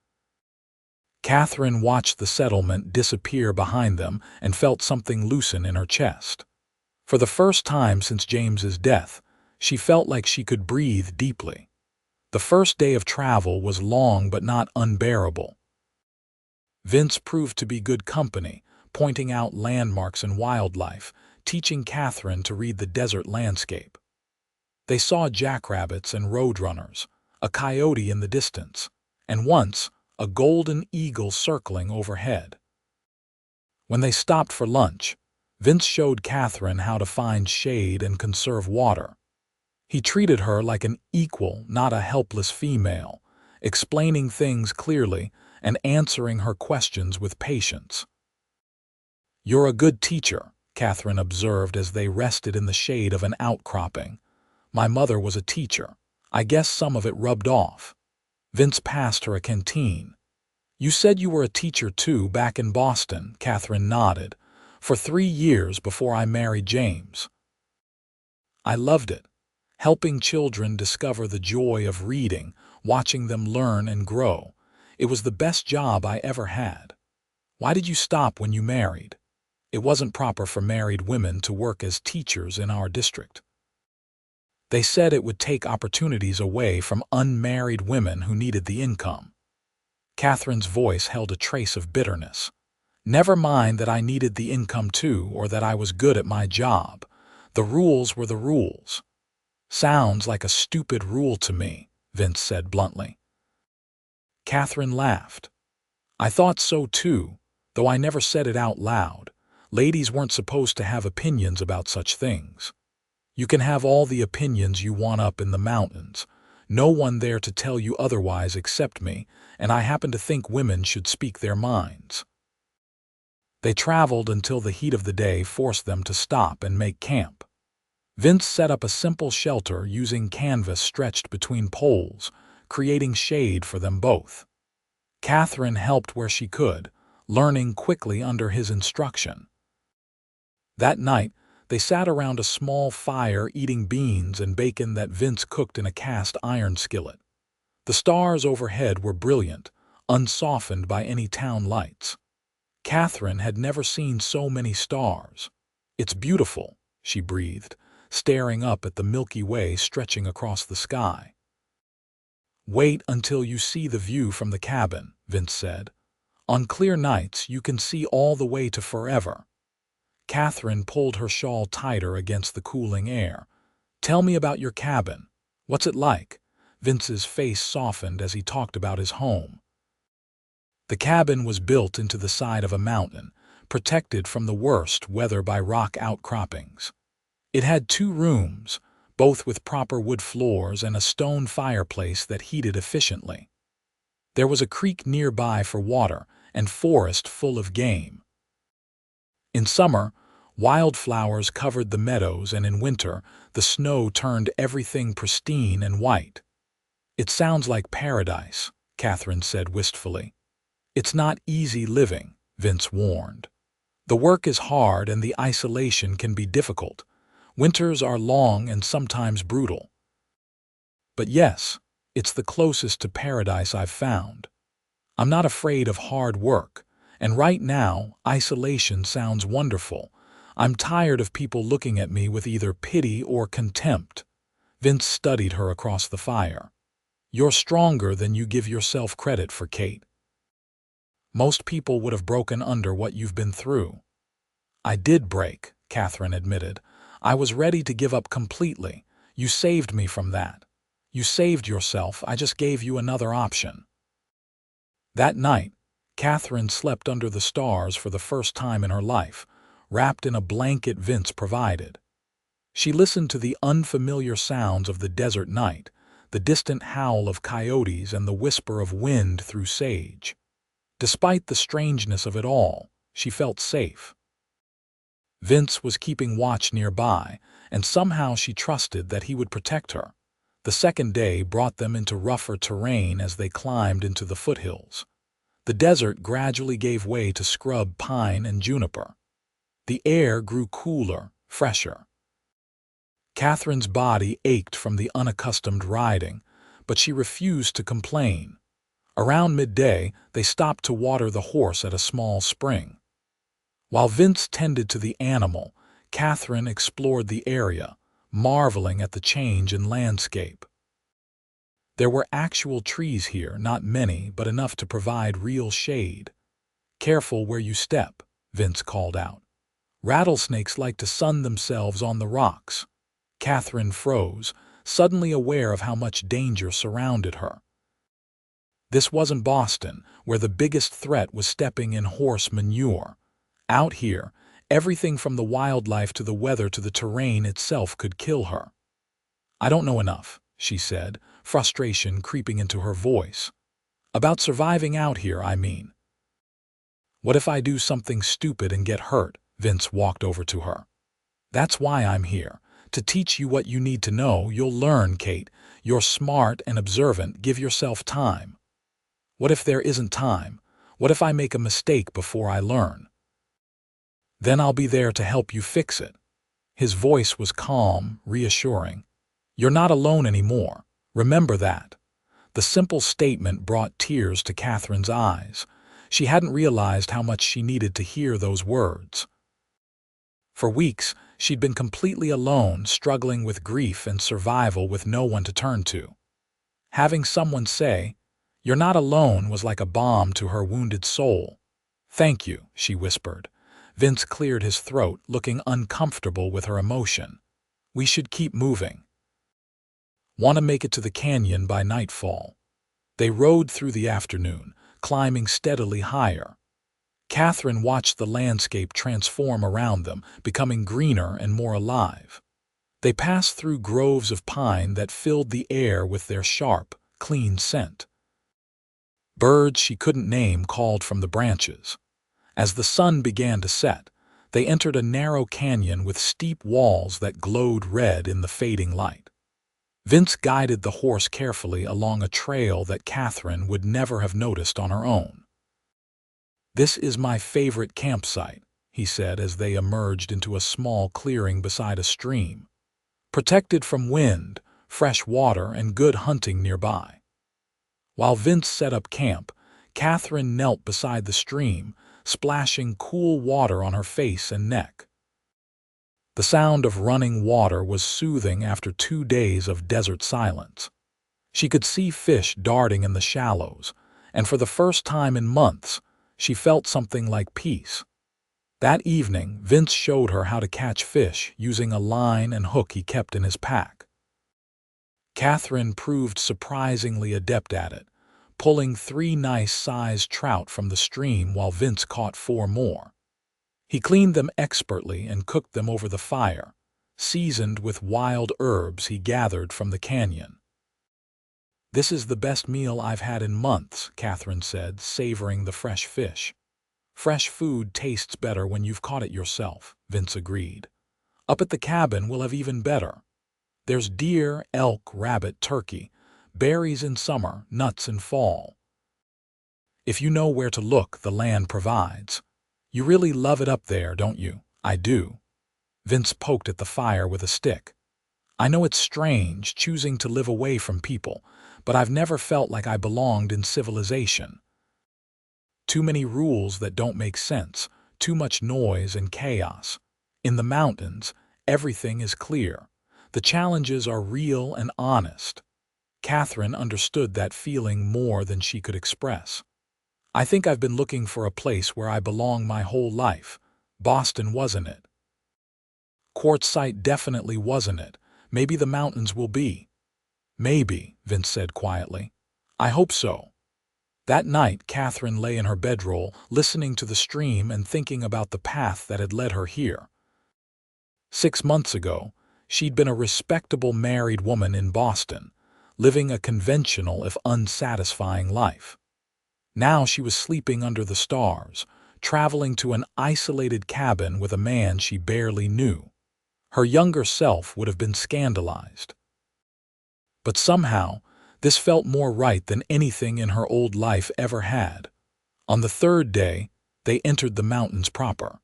Katherine watched the settlement disappear behind them and felt something loosen in her chest. For the first time since James's death, she felt like she could breathe deeply. The first day of travel was long but not unbearable. Vince proved to be good company, pointing out landmarks and wildlife, teaching Katherine to read the desert landscape. They saw jackrabbits and roadrunners, a coyote in the distance, and once, a golden eagle circling overhead. When they stopped for lunch, Vince showed Katherine how to find shade and conserve water. He treated her like an equal, not a helpless female, explaining things clearly and answering her questions with patience. "You're a good teacher," Katherine observed as they rested in the shade of an outcropping. "My mother was a teacher. I guess some of it rubbed off." Vince passed her a canteen. "You said you were a teacher too back in Boston," Katherine nodded, "for 3 years before I married James. I loved it, helping children discover the joy of reading, watching them learn and grow. It was the best job I ever had." "Why did you stop when you married?" "It wasn't proper for married women to work as teachers in our district. They said it would take opportunities away from unmarried women who needed the income." Katherine's voice held a trace of bitterness. "Never mind that I needed the income too, or that I was good at my job. The rules were the rules." "Sounds like a stupid rule to me," Vince said bluntly. Katherine laughed. "I thought so too, though I never said it out loud. Ladies weren't supposed to have opinions about such things. You can have all the opinions you want up in the mountains. No one there to tell you otherwise except me, and I happen to think women should speak their minds." They traveled until the heat of the day forced them to stop and make camp. Vince set up a simple shelter using canvas stretched between poles, creating shade for them both. Katherine helped where she could, learning quickly under his instruction. That night, they sat around a small fire eating beans and bacon that Vince cooked in a cast iron skillet. The stars overhead were brilliant, unsoftened by any town lights. Katherine had never seen so many stars. "It's beautiful," she breathed, staring up at the Milky Way stretching across the sky. "Wait until you see the view from the cabin," Vince said. "On clear nights you can see all the way to forever." Katherine pulled her shawl tighter against the cooling air. "Tell me about your cabin. What's it like?" Vince's face softened as he talked about his home. The cabin was built into the side of a mountain, protected from the worst weather by rock outcroppings. It had 2 rooms, both with proper wood floors and a stone fireplace that heated efficiently. There was a creek nearby for water and forest full of game. In summer, wildflowers covered the meadows, and in winter, the snow turned everything pristine and white. "It sounds like paradise," Katherine said wistfully. "It's not easy living," Vince warned. "The work is hard and the isolation can be difficult. Winters are long and sometimes brutal. But yes, it's the closest to paradise I've found. I'm not afraid of hard work, and right now, isolation sounds wonderful. I'm tired of people looking at me with either pity or contempt." Vince studied her across the fire. "You're stronger than you give yourself credit for, Kate. Most people would have broken under what you've been through." "I did break," Katherine admitted. "I was ready to give up completely. You saved me from that. You saved yourself, I just gave you another option." That night, Katherine slept under the stars for the first time in her life, wrapped in a blanket Vince provided. She listened to the unfamiliar sounds of the desert night, the distant howl of coyotes and the whisper of wind through sage. Despite the strangeness of it all, she felt safe. Vince was keeping watch nearby, and somehow she trusted that he would protect her. The second day brought them into rougher terrain as they climbed into the foothills. The desert gradually gave way to scrub pine and juniper. The air grew cooler, fresher. Katherine's body ached from the unaccustomed riding, but she refused to complain. Around midday, they stopped to water the horse at a small spring. While Vince tended to the animal, Katherine explored the area, marveling at the change in landscape. There were actual trees here, not many, but enough to provide real shade. "Careful where you step," Vince called out. "Rattlesnakes like to sun themselves on the rocks." Katherine froze, suddenly aware of how much danger surrounded her. This wasn't Boston, where the biggest threat was stepping in horse manure. Out here, everything from the wildlife to the weather to the terrain itself could kill her. I don't know enough, she said, frustration creeping into her voice. About surviving out here, I mean. What if I do something stupid and get hurt? Vince walked over to her. That's why I'm here, to teach you what you need to know. You'll learn, Kate. You're smart and observant. Give yourself time. What if there isn't time? What if I make a mistake before I learn? Then I'll be there to help you fix it. His voice was calm, reassuring. You're not alone anymore. Remember that. The simple statement brought tears to Katherine's eyes. She hadn't realized how much she needed to hear those words. For weeks, she'd been completely alone, struggling with grief and survival with no one to turn to. Having someone say, "You're not alone," was like a balm to her wounded soul. "Thank you," she whispered. Vince cleared his throat, looking uncomfortable with her emotion. "We should keep moving. Want to make it to the canyon by nightfall." They rode through the afternoon, climbing steadily higher. Katherine watched the landscape transform around them, becoming greener and more alive. They passed through groves of pine that filled the air with their sharp, clean scent. Birds she couldn't name called from the branches. As the sun began to set, they entered a narrow canyon with steep walls that glowed red in the fading light. Vince guided the horse carefully along a trail that Katherine would never have noticed on her own. "This is my favorite campsite," he said as they emerged into a small clearing beside a stream, protected from wind, fresh water, and good hunting nearby. While Vince set up camp, Katherine knelt beside the stream, splashing cool water on her face and neck. The sound of running water was soothing after 2 days of desert silence. She could see fish darting in the shallows, and for the first time in months, she felt something like peace. That evening, Vince showed her how to catch fish using a line and hook he kept in his pack. Katherine proved surprisingly adept at it, pulling 3 nice-sized trout from the stream while Vince caught 4 more. He cleaned them expertly and cooked them over the fire, seasoned with wild herbs he gathered from the canyon. "This is the best meal I've had in months," Katherine said, savoring the fresh fish. "Fresh food tastes better when you've caught it yourself," Vince agreed. "Up at the cabin we'll have even better. There's deer, elk, rabbit, turkey, berries in summer, nuts in fall. If you know where to look, the land provides. You really love it up there, don't you?" "I do." Vince poked at the fire with a stick. "I know it's strange, choosing to live away from people, but I've never felt like I belonged in civilization. Too many rules that don't make sense, too much noise and chaos. In the mountains, everything is clear. The challenges are real and honest." Katherine understood that feeling more than she could express. "I think I've been looking for a place where I belong my whole life. Boston wasn't it. Quartzsite definitely wasn't it. Maybe the mountains will be." "Maybe," Vince said quietly. "I hope so." That night, Katherine lay in her bedroll, listening to the stream and thinking about the path that had led her here. 6 months ago, she'd been a respectable married woman in Boston, living a conventional if unsatisfying life. Now she was sleeping under the stars, traveling to an isolated cabin with a man she barely knew. Her younger self would have been scandalized. But somehow, this felt more right than anything in her old life ever had. On the 3rd day, they entered the mountains proper.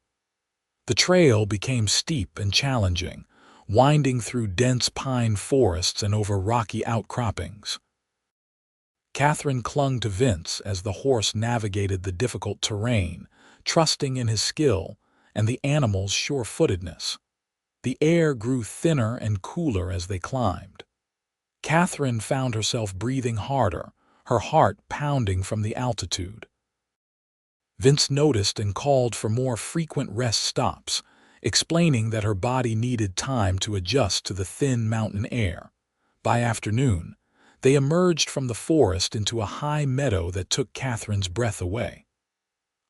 The trail became steep and challenging, winding through dense pine forests and over rocky outcroppings. Katherine clung to Vince as the horse navigated the difficult terrain, trusting in his skill and the animal's sure-footedness. The air grew thinner and cooler as they climbed. Katherine found herself breathing harder, her heart pounding from the altitude. Vince noticed and called for more frequent rest stops, explaining that her body needed time to adjust to the thin mountain air. By afternoon, they emerged from the forest into a high meadow that took Katherine's breath away.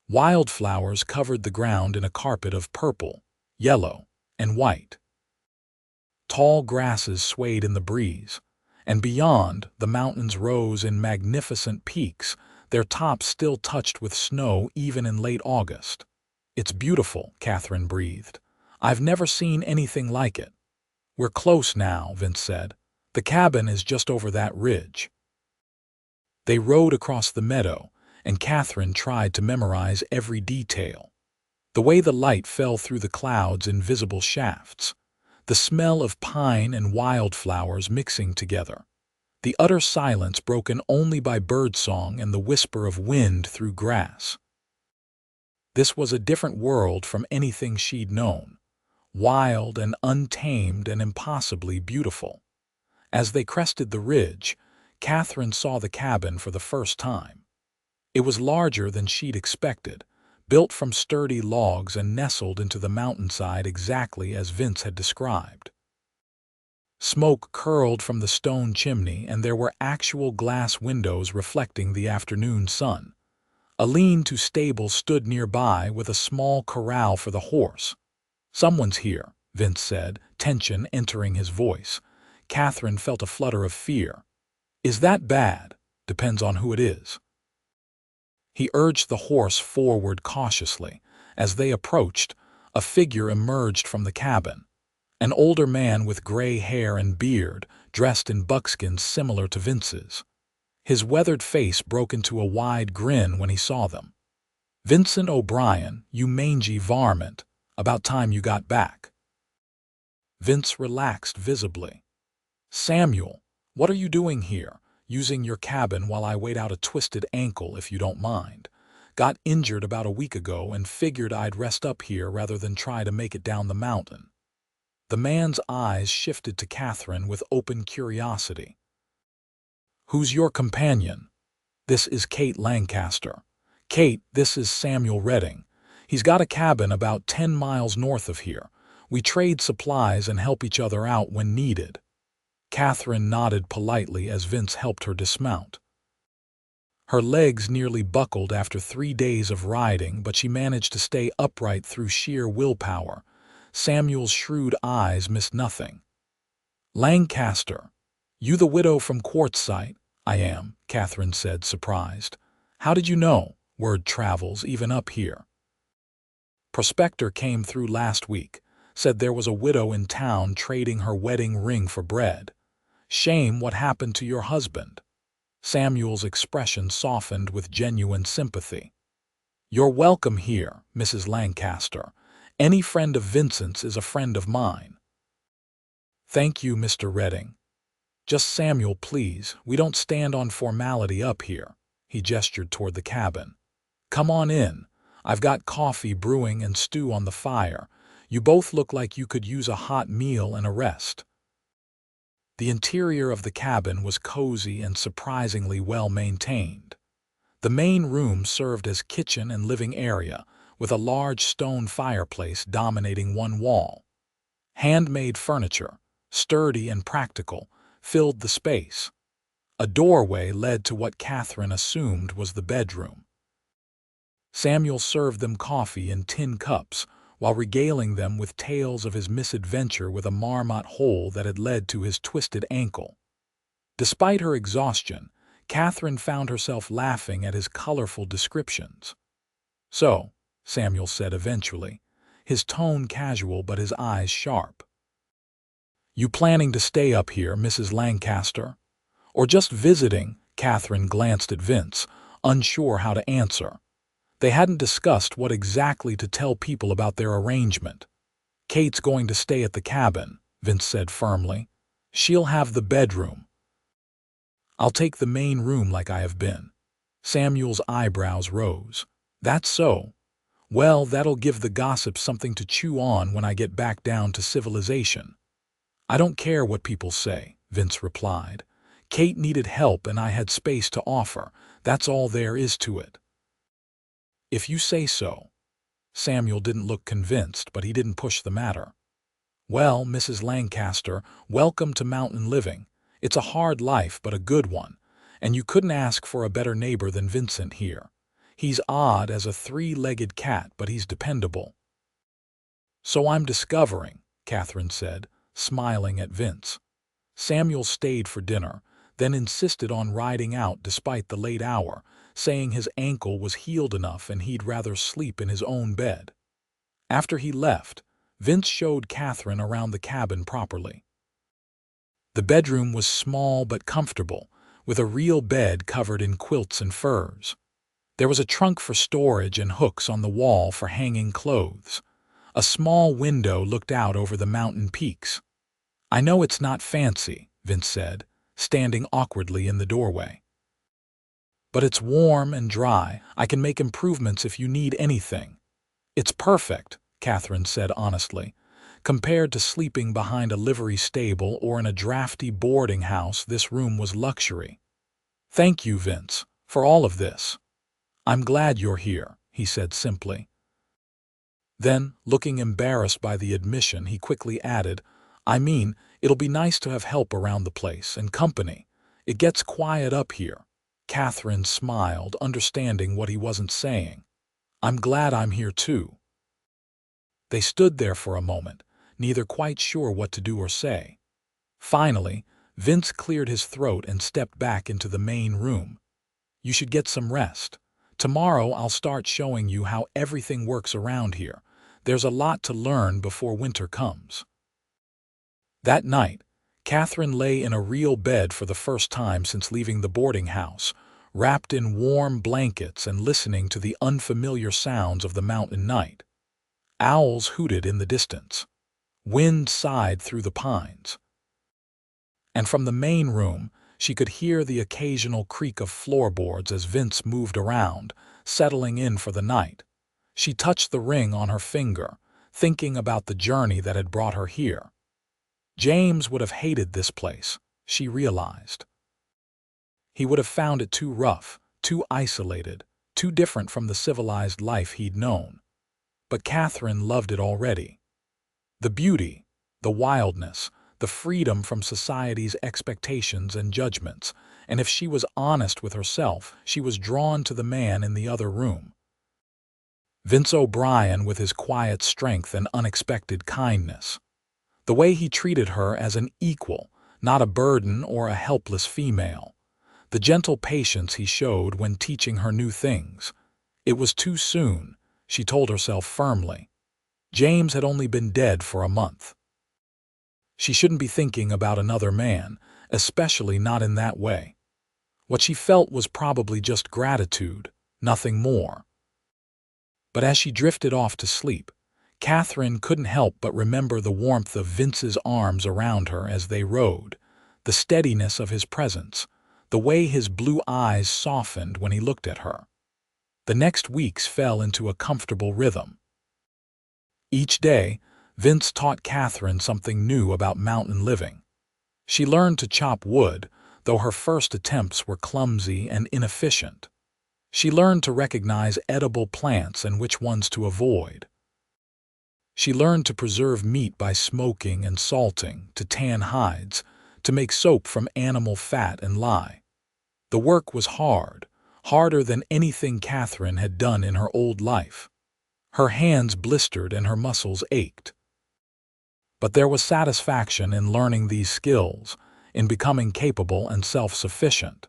Wildflowers covered the ground in a carpet of purple, yellow, and white. Tall grasses swayed in the breeze, and beyond, the mountains rose in magnificent peaks, their tops still touched with snow even in late August. "It's beautiful," Katherine breathed. "I've never seen anything like it." "We're close now," Vince said. "The cabin is just over that ridge." They rode across the meadow, and Katherine tried to memorize every detail. The way the light fell through the clouds in visible shafts, the smell of pine and wildflowers mixing together, the utter silence broken only by birdsong and the whisper of wind through grass. This was a different world from anything she'd known, wild and untamed and impossibly beautiful. As they crested the ridge, Katherine saw the cabin for the first time. It was larger than she'd expected, built from sturdy logs and nestled into the mountainside exactly as Vince had described. Smoke curled from the stone chimney, and there were actual glass windows reflecting the afternoon sun. A lean-to stable stood nearby with a small corral for the horse. "Someone's here," Vince said, tension entering his voice. Katherine felt a flutter of fear. "Is that bad?" "Depends on who it is." He urged the horse forward cautiously. As they approached, a figure emerged from the cabin. An older man with gray hair and beard, dressed in buckskin similar to Vince's. His weathered face broke into a wide grin when he saw them. "Vincent O'Brien, you mangy varmint. About time you got back." Vince relaxed visibly. "Samuel, what are you doing here? Using your cabin while I wait out a twisted ankle, if you don't mind. Got injured about a week ago and figured I'd rest up here rather than try to make it down the mountain." The man's eyes shifted to Katherine with open curiosity. "Who's your companion?" "This is Kate Lancaster." "Kate, this is Samuel Redding. He's got a cabin about 10 miles north of here. We trade supplies and help each other out when needed." Katherine nodded politely as Vince helped her dismount. Her legs nearly buckled after 3 days of riding, but she managed to stay upright through sheer willpower. Samuel's shrewd eyes missed nothing. "Lancaster, you the widow from Quartzsite?" "I am," Katherine said, surprised. "How did you know? Word travels, even up here." "Prospector came through last week. Said there was a widow in town trading her wedding ring for bread. Shame what happened to your husband." Samuel's expression softened with genuine sympathy. "You're welcome here, Mrs. Lancaster. Any friend of Vincent's is a friend of mine." "Thank you, Mr. Redding. Just Samuel, please. We don't stand on formality up here." He gestured toward the cabin. "Come on in. I've got coffee brewing and stew on the fire. You both look like you could use a hot meal and a rest." The interior of the cabin was cozy and surprisingly well maintained. The main room served as kitchen and living area, with a large stone fireplace dominating one wall. Handmade furniture, sturdy and practical, filled the space. A doorway led to what Katherine assumed was the bedroom. Samuel served them coffee in tin cups, while regaling them with tales of his misadventure with a marmot hole that had led to his twisted ankle. Despite her exhaustion, Katherine found herself laughing at his colorful descriptions. "So," Samuel said eventually, his tone casual but his eyes sharp. "You planning to stay up here, Mrs. Lancaster? Or just visiting?" Katherine glanced at Vince, unsure how to answer. They hadn't discussed what exactly to tell people about their arrangement. "Kate's going to stay at the cabin," Vince said firmly. "She'll have the bedroom. I'll take the main room like I have been." Samuel's eyebrows rose. "That's so. Well, that'll give the gossips something to chew on when I get back down to civilization." "I don't care what people say," Vince replied. "Kate needed help and I had space to offer. That's all there is to it." "If you say so." Samuel didn't look convinced, but he didn't push the matter. "Well, Mrs. Lancaster, welcome to mountain living. It's a hard life, but a good one, and you couldn't ask for a better neighbor than Vincent here. He's odd as a 3-legged cat, but he's dependable." "So I'm discovering," Katherine said, smiling at Vince. Samuel stayed for dinner, then insisted on riding out despite the late hour, saying his ankle was healed enough and he'd rather sleep in his own bed. After he left, Vince showed Katherine around the cabin properly. The bedroom was small but comfortable, with a real bed covered in quilts and furs. There was a trunk for storage and hooks on the wall for hanging clothes. A small window looked out over the mountain peaks. "I know it's not fancy," Vince said, standing awkwardly in the doorway. "But it's warm and dry. I can make improvements if you need anything." "It's perfect," Katherine said honestly. Compared to sleeping behind a livery stable or in a drafty boarding house, this room was luxury. "Thank you, Vince, for all of this." "I'm glad you're here," he said simply. Then, looking embarrassed by the admission, he quickly added, "I mean, it'll be nice to have help around the place and company. It gets quiet up here." Katherine smiled, understanding what he wasn't saying. "I'm glad I'm here too." They stood there for a moment, neither quite sure what to do or say. Finally, Vince cleared his throat and stepped back into the main room. "You should get some rest. Tomorrow I'll start showing you how everything works around here. There's a lot to learn before winter comes." That night, Katherine lay in a real bed for the first time since leaving the boarding house, wrapped in warm blankets and listening to the unfamiliar sounds of the mountain night. Owls hooted in the distance. Wind sighed through the pines. And from the main room, she could hear the occasional creak of floorboards as Vince moved around, settling in for the night. She touched the ring on her finger, thinking about the journey that had brought her here. James would have hated this place, she realized. He would have found it too rough, too isolated, too different from the civilized life he'd known. But Katherine loved it already. The beauty, the wildness, the freedom from society's expectations and judgments, and if she was honest with herself, she was drawn to the man in the other room. Vince O'Brien, with his quiet strength and unexpected kindness. The way he treated her as an equal, not a burden or a helpless female. The gentle patience he showed when teaching her new things. It was too soon, she told herself firmly. James had only been dead for a month. She shouldn't be thinking about another man, especially not in that way. What she felt was probably just gratitude, nothing more. But as she drifted off to sleep, Katherine couldn't help but remember the warmth of Vince's arms around her as they rode, the steadiness of his presence, the way his blue eyes softened when he looked at her. The next weeks fell into a comfortable rhythm. Each day, Vince taught Katherine something new about mountain living. She learned to chop wood, though her first attempts were clumsy and inefficient. She learned to recognize edible plants and which ones to avoid. She learned to preserve meat by smoking and salting, to tan hides, to make soap from animal fat and lye. The work was hard, harder than anything Katherine had done in her old life. Her hands blistered and her muscles ached. But there was satisfaction in learning these skills, in becoming capable and self-sufficient.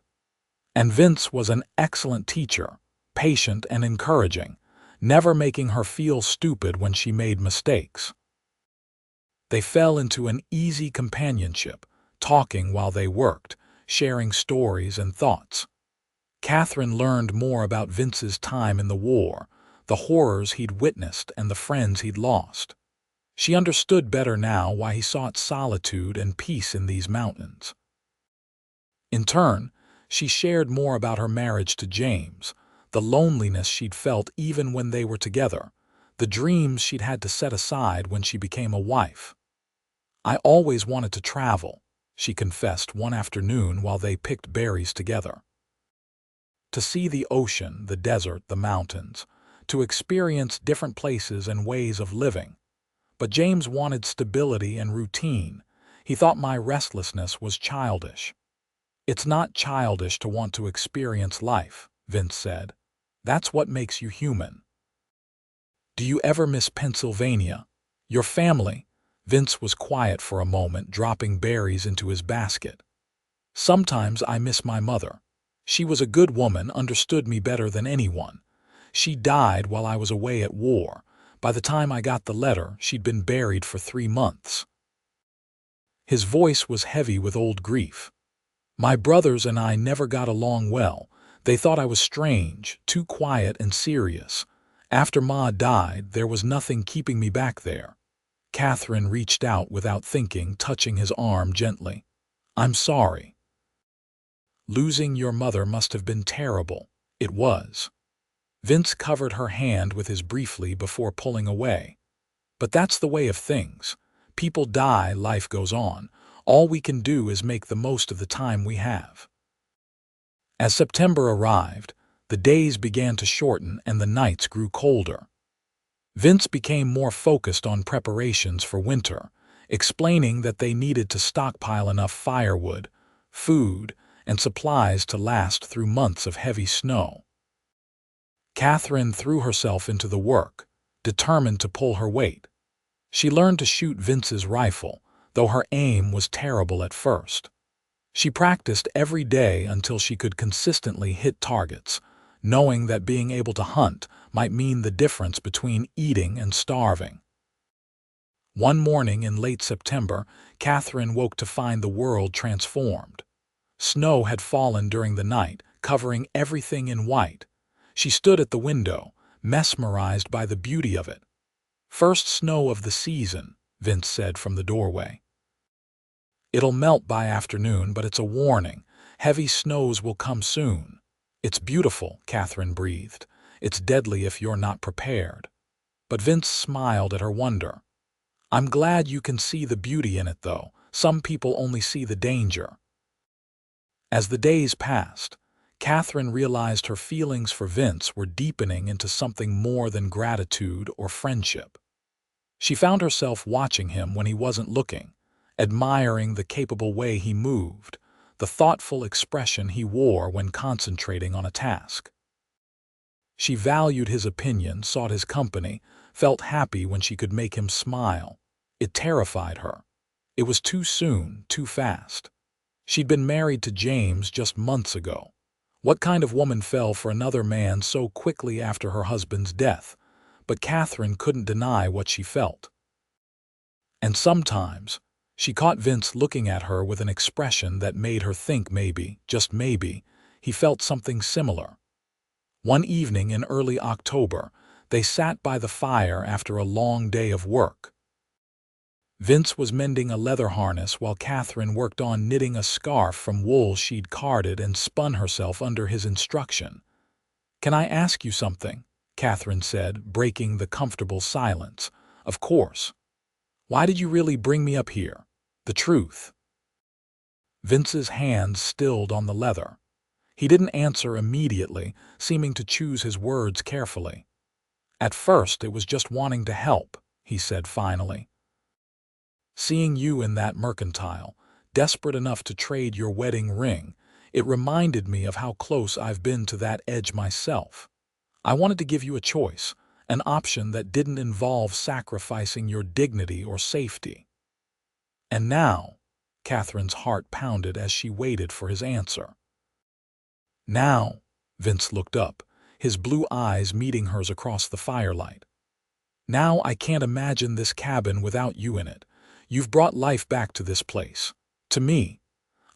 And Vince was an excellent teacher, patient and encouraging, never making her feel stupid when she made mistakes. They fell into an easy companionship, talking while they worked, sharing stories and thoughts. Katherine learned more about Vince's time in the war, the horrors he'd witnessed and the friends he'd lost. She understood better now why he sought solitude and peace in these mountains. In turn, she shared more about her marriage to James, the loneliness she'd felt even when they were together, the dreams she'd had to set aside when she became a wife. "I always wanted to travel," she confessed one afternoon while they picked berries together. To see the ocean, the desert, the mountains, to experience different places and ways of living. But James wanted stability and routine. He thought my restlessness was childish. "It's not childish to want to experience life," Vince said. "That's what makes you human." "Do you ever miss Pennsylvania? Your family? Vince was quiet for a moment, dropping berries into his basket. "Sometimes I miss my mother. She was a good woman, understood me better than anyone. She died while I was away at war. By the time I got the letter, she'd been buried for 3 months." His voice was heavy with old grief. "My brothers and I never got along well. They thought I was strange, too quiet and serious. After Ma died, there was nothing keeping me back there." Katherine reached out without thinking, touching his arm gently. "I'm sorry. Losing your mother must have been terrible." It was. Vince covered her hand with his briefly before pulling away. "But that's the way of things. People die, life goes on. All we can do is make the most of the time we have." As September arrived, the days began to shorten and the nights grew colder. Vince became more focused on preparations for winter, explaining that they needed to stockpile enough firewood, food, and supplies to last through months of heavy snow. Katherine threw herself into the work, determined to pull her weight. She learned to shoot Vince's rifle, though her aim was terrible at first. She practiced every day until she could consistently hit targets, knowing that being able to hunt might mean the difference between eating and starving. One morning in late September, Katherine woke to find the world transformed. Snow had fallen during the night, covering everything in white. She stood at the window, mesmerized by the beauty of it. "First snow of the season," Vince said from the doorway. "It'll melt by afternoon, but it's a warning. Heavy snows will come soon." "It's beautiful," Katherine breathed. "It's deadly if you're not prepared." But Vince smiled at her wonder. "I'm glad you can see the beauty in it, though. Some people only see the danger." As the days passed, Katherine realized her feelings for Vince were deepening into something more than gratitude or friendship. She found herself watching him when he wasn't looking, admiring the capable way he moved, the thoughtful expression he wore when concentrating on a task. She valued his opinion, sought his company, felt happy when she could make him smile. It terrified her. It was too soon, too fast. She'd been married to James just months ago. What kind of woman fell for another man so quickly after her husband's death? But Katherine couldn't deny what she felt. And sometimes, she caught Vince looking at her with an expression that made her think maybe, just maybe, he felt something similar. One evening in early October, they sat by the fire after a long day of work. Vince was mending a leather harness while Katherine worked on knitting a scarf from wool she'd carded and spun herself under his instruction. "Can I ask you something?" Katherine said, breaking the comfortable silence. "Of course. Why did you really bring me up here? The truth." Vince's hands stilled on the leather. He didn't answer immediately, seeming to choose his words carefully. "At first it was just wanting to help," he said finally. "Seeing you in that mercantile, desperate enough to trade your wedding ring, it reminded me of how close I've been to that edge myself. I wanted to give you a choice, an option that didn't involve sacrificing your dignity or safety." And now, Katherine's heart pounded as she waited for his answer. "Now," Vince looked up, his blue eyes meeting hers across the firelight. "Now I can't imagine this cabin without you in it. You've brought life back to this place. To me.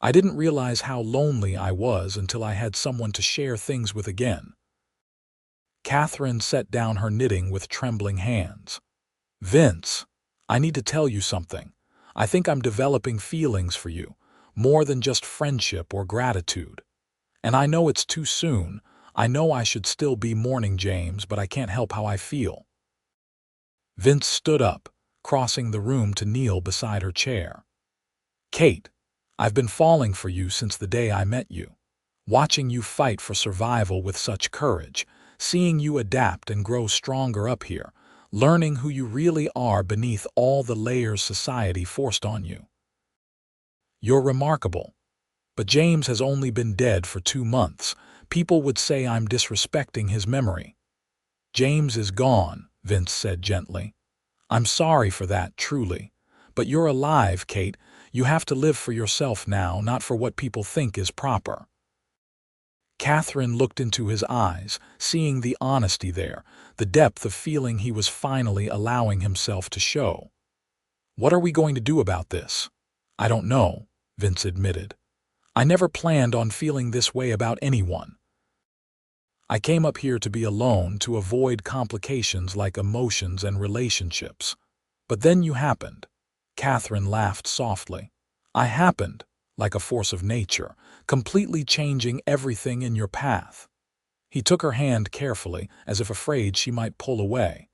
I didn't realize how lonely I was until I had someone to share things with again." Katherine set down her knitting with trembling hands. "Vince, I need to tell you something. I think I'm developing feelings for you, more than just friendship or gratitude. And I know it's too soon. I know I should still be mourning James, but I can't help how I feel." Vince stood up, crossing the room to kneel beside her chair. "Kate, I've been falling for you since the day I met you. Watching you fight for survival with such courage, seeing you adapt and grow stronger up here, learning who you really are beneath all the layers society forced on you. You're remarkable. But James has only been dead for 2 months. People would say I'm disrespecting his memory." "James is gone," Vince said gently. "I'm sorry for that, truly. But you're alive, Kate. You have to live for yourself now, not for what people think is proper." Katherine looked into his eyes, seeing the honesty there, the depth of feeling he was finally allowing himself to show. "What are we going to do about this?" "I don't know," Vince admitted. "I never planned on feeling this way about anyone. I came up here to be alone, to avoid complications like emotions and relationships. But then you happened." Katherine laughed softly. "I happened, like a force of nature, completely changing everything in your path." He took her hand carefully, as if afraid she might pull away.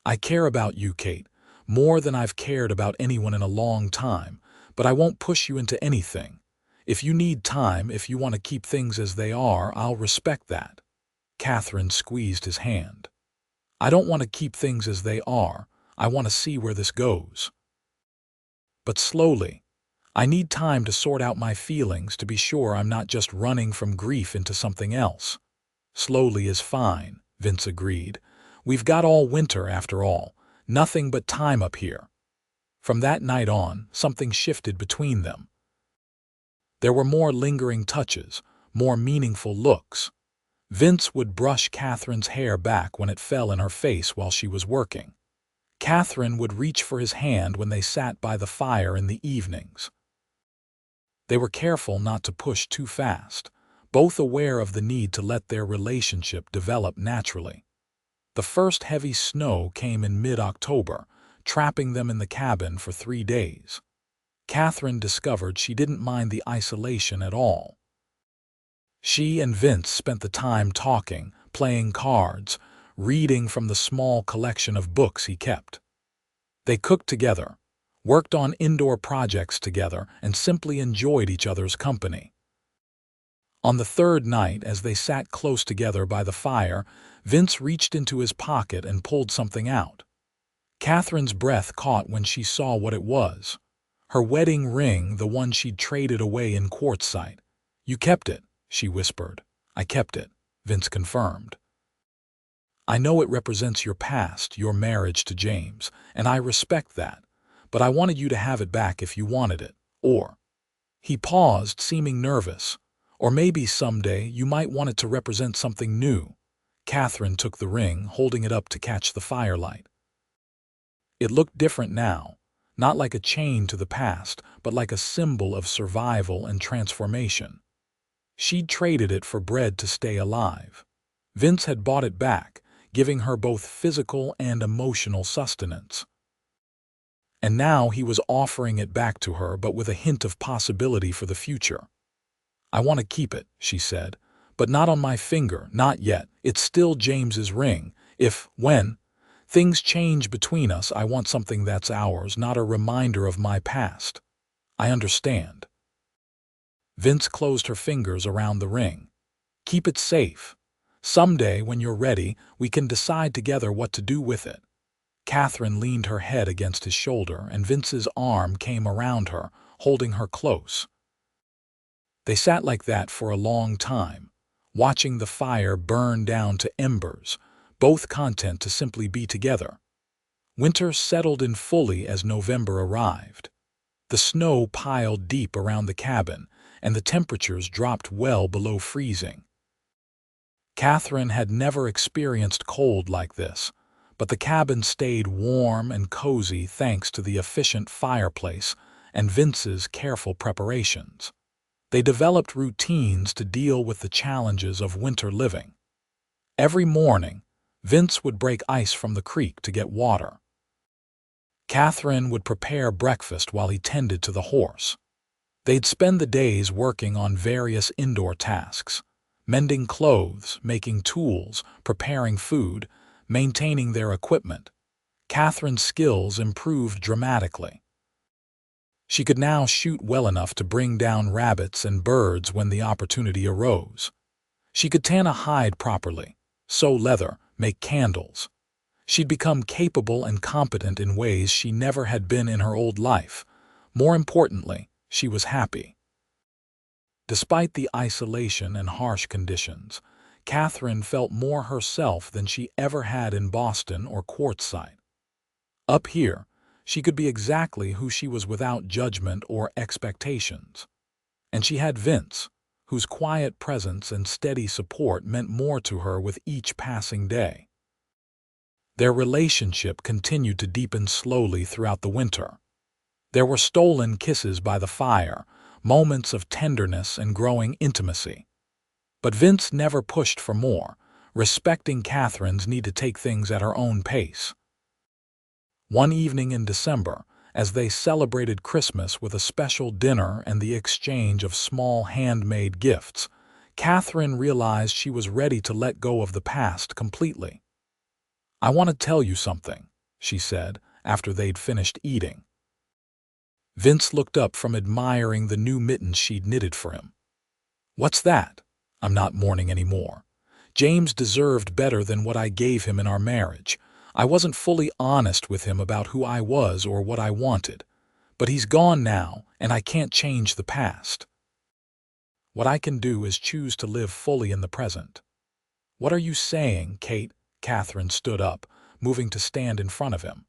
"I care about you, Kate, more than I've cared about anyone in a long time, but I won't push you into anything. If you need time, if you want to keep things as they are, I'll respect that." Katherine squeezed his hand. "I don't want to keep things as they are. I want to see where this goes. But slowly. I need time to sort out my feelings, to be sure I'm not just running from grief into something else." "Slowly is fine," Vince agreed. "We've got all winter, after all. Nothing but time up here." From that night on, something shifted between them. There were more lingering touches, more meaningful looks. Vince would brush Katherine's hair back when it fell in her face while she was working. Katherine would reach for his hand when they sat by the fire in the evenings. They were careful not to push too fast, both aware of the need to let their relationship develop naturally. The first heavy snow came in mid-October, trapping them in the cabin for 3 days. Katherine discovered she didn't mind the isolation at all. She and Vince spent the time talking, playing cards, reading from the small collection of books he kept. They cooked together, worked on indoor projects together, and simply enjoyed each other's company. On the third night, as they sat close together by the fire, Vince reached into his pocket and pulled something out. Katherine's breath caught when she saw what it was. Her wedding ring, the one she'd traded away in quartzite. "You kept it," she whispered. "I kept it," Vince confirmed. "I know it represents your past, your marriage to James, and I respect that, but I wanted you to have it back if you wanted it, or—" He paused, seeming nervous. "Or maybe someday you might want it to represent something new." Katherine took the ring, holding it up to catch the firelight. It looked different now, not like a chain to the past, but like a symbol of survival and transformation. She'd traded it for bread to stay alive. Vince had bought it back, giving her both physical and emotional sustenance. And now he was offering it back to her, but with a hint of possibility for the future. "I want to keep it," she said, "but not on my finger, not yet. It's still James's ring. When things change between us, I want something that's ours, not a reminder of my past." "I understand." Vince closed her fingers around the ring. "Keep it safe. Someday, when you're ready, we can decide together what to do with it." Katherine leaned her head against his shoulder, and Vince's arm came around her, holding her close. They sat like that for a long time, watching the fire burn down to embers, both content to simply be together. Winter settled in fully as November arrived. The snow piled deep around the cabin, and the temperatures dropped well below freezing. Katherine had never experienced cold like this, but the cabin stayed warm and cozy thanks to the efficient fireplace and Vince's careful preparations. They developed routines to deal with the challenges of winter living. Every morning, Vince would break ice from the creek to get water. Katherine would prepare breakfast while he tended to the horse. They'd spend the days working on various indoor tasks, mending clothes, making tools, preparing food, maintaining their equipment. Katherine's skills improved dramatically. She could now shoot well enough to bring down rabbits and birds when the opportunity arose. She could tan a hide properly, sew leather, make candles. She'd become capable and competent in ways she never had been in her old life. More importantly, she was happy. Despite the isolation and harsh conditions, Katherine felt more herself than she ever had in Boston or Quartzsite. Up here, She could be exactly who she was without judgment or expectations. And she had Vince, whose quiet presence and steady support meant more to her with each passing day. Their relationship continued to deepen slowly throughout the winter. There were stolen kisses by the fire, moments of tenderness and growing intimacy. But Vince never pushed for more, respecting Catherine's need to take things at her own pace. One evening in December, as they celebrated Christmas with a special dinner and the exchange of small handmade gifts, Katherine realized she was ready to let go of the past completely. "I want to tell you something," she said, after they'd finished eating. Vince looked up from admiring the new mittens she'd knitted for him. "What's that?" "I'm not mourning anymore. James deserved better than what I gave him in our marriage. I wasn't fully honest with him about who I was or what I wanted. But he's gone now, and I can't change the past. What I can do is choose to live fully in the present." "What are you saying, Kate?" Katherine stood up, moving to stand in front of him.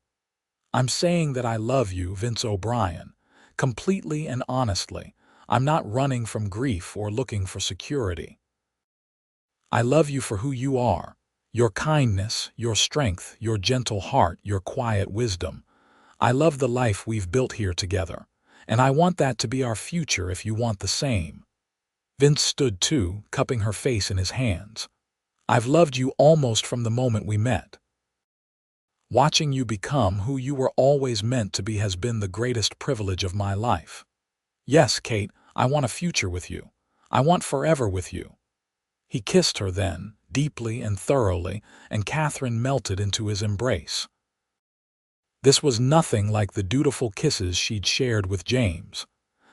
"I'm saying that I love you, Vince O'Brien, completely and honestly. I'm not running from grief or looking for security. I love you for who you are, your kindness, your strength, your gentle heart, your quiet wisdom. I love the life we've built here together, and I want that to be our future if you want the same." Vince stood too, cupping her face in his hands. "I've loved you almost from the moment we met. Watching you become who you were always meant to be has been the greatest privilege of my life. Yes, Kate, I want a future with you. I want forever with you." He kissed her then, deeply and thoroughly, and Katherine melted into his embrace. This was nothing like the dutiful kisses she'd shared with James.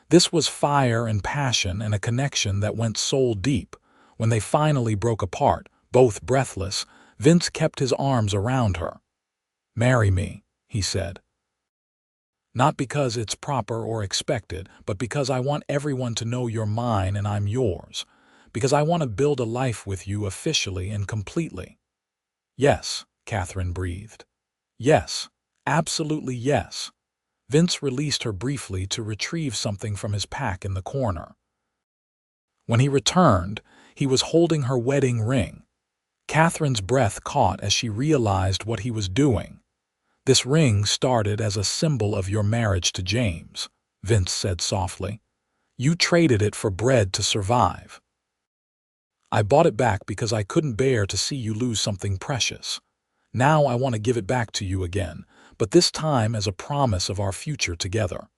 This was fire and passion and a connection that went soul deep. When they finally broke apart, both breathless, Vince kept his arms around her. "Marry me," he said. "Not because it's proper or expected, but because I want everyone to know you're mine and I'm yours. Because I want to build a life with you officially and completely." "Yes," Katherine breathed. "Yes, absolutely yes." Vince released her briefly to retrieve something from his pack in the corner. When he returned, he was holding her wedding ring. Katherine's breath caught as she realized what he was doing. "This ring started as a symbol of your marriage to James," Vince said softly. "You traded it for bread to survive. I bought it back because I couldn't bear to see you lose something precious. Now I want to give it back to you again, but this time as a promise of our future together."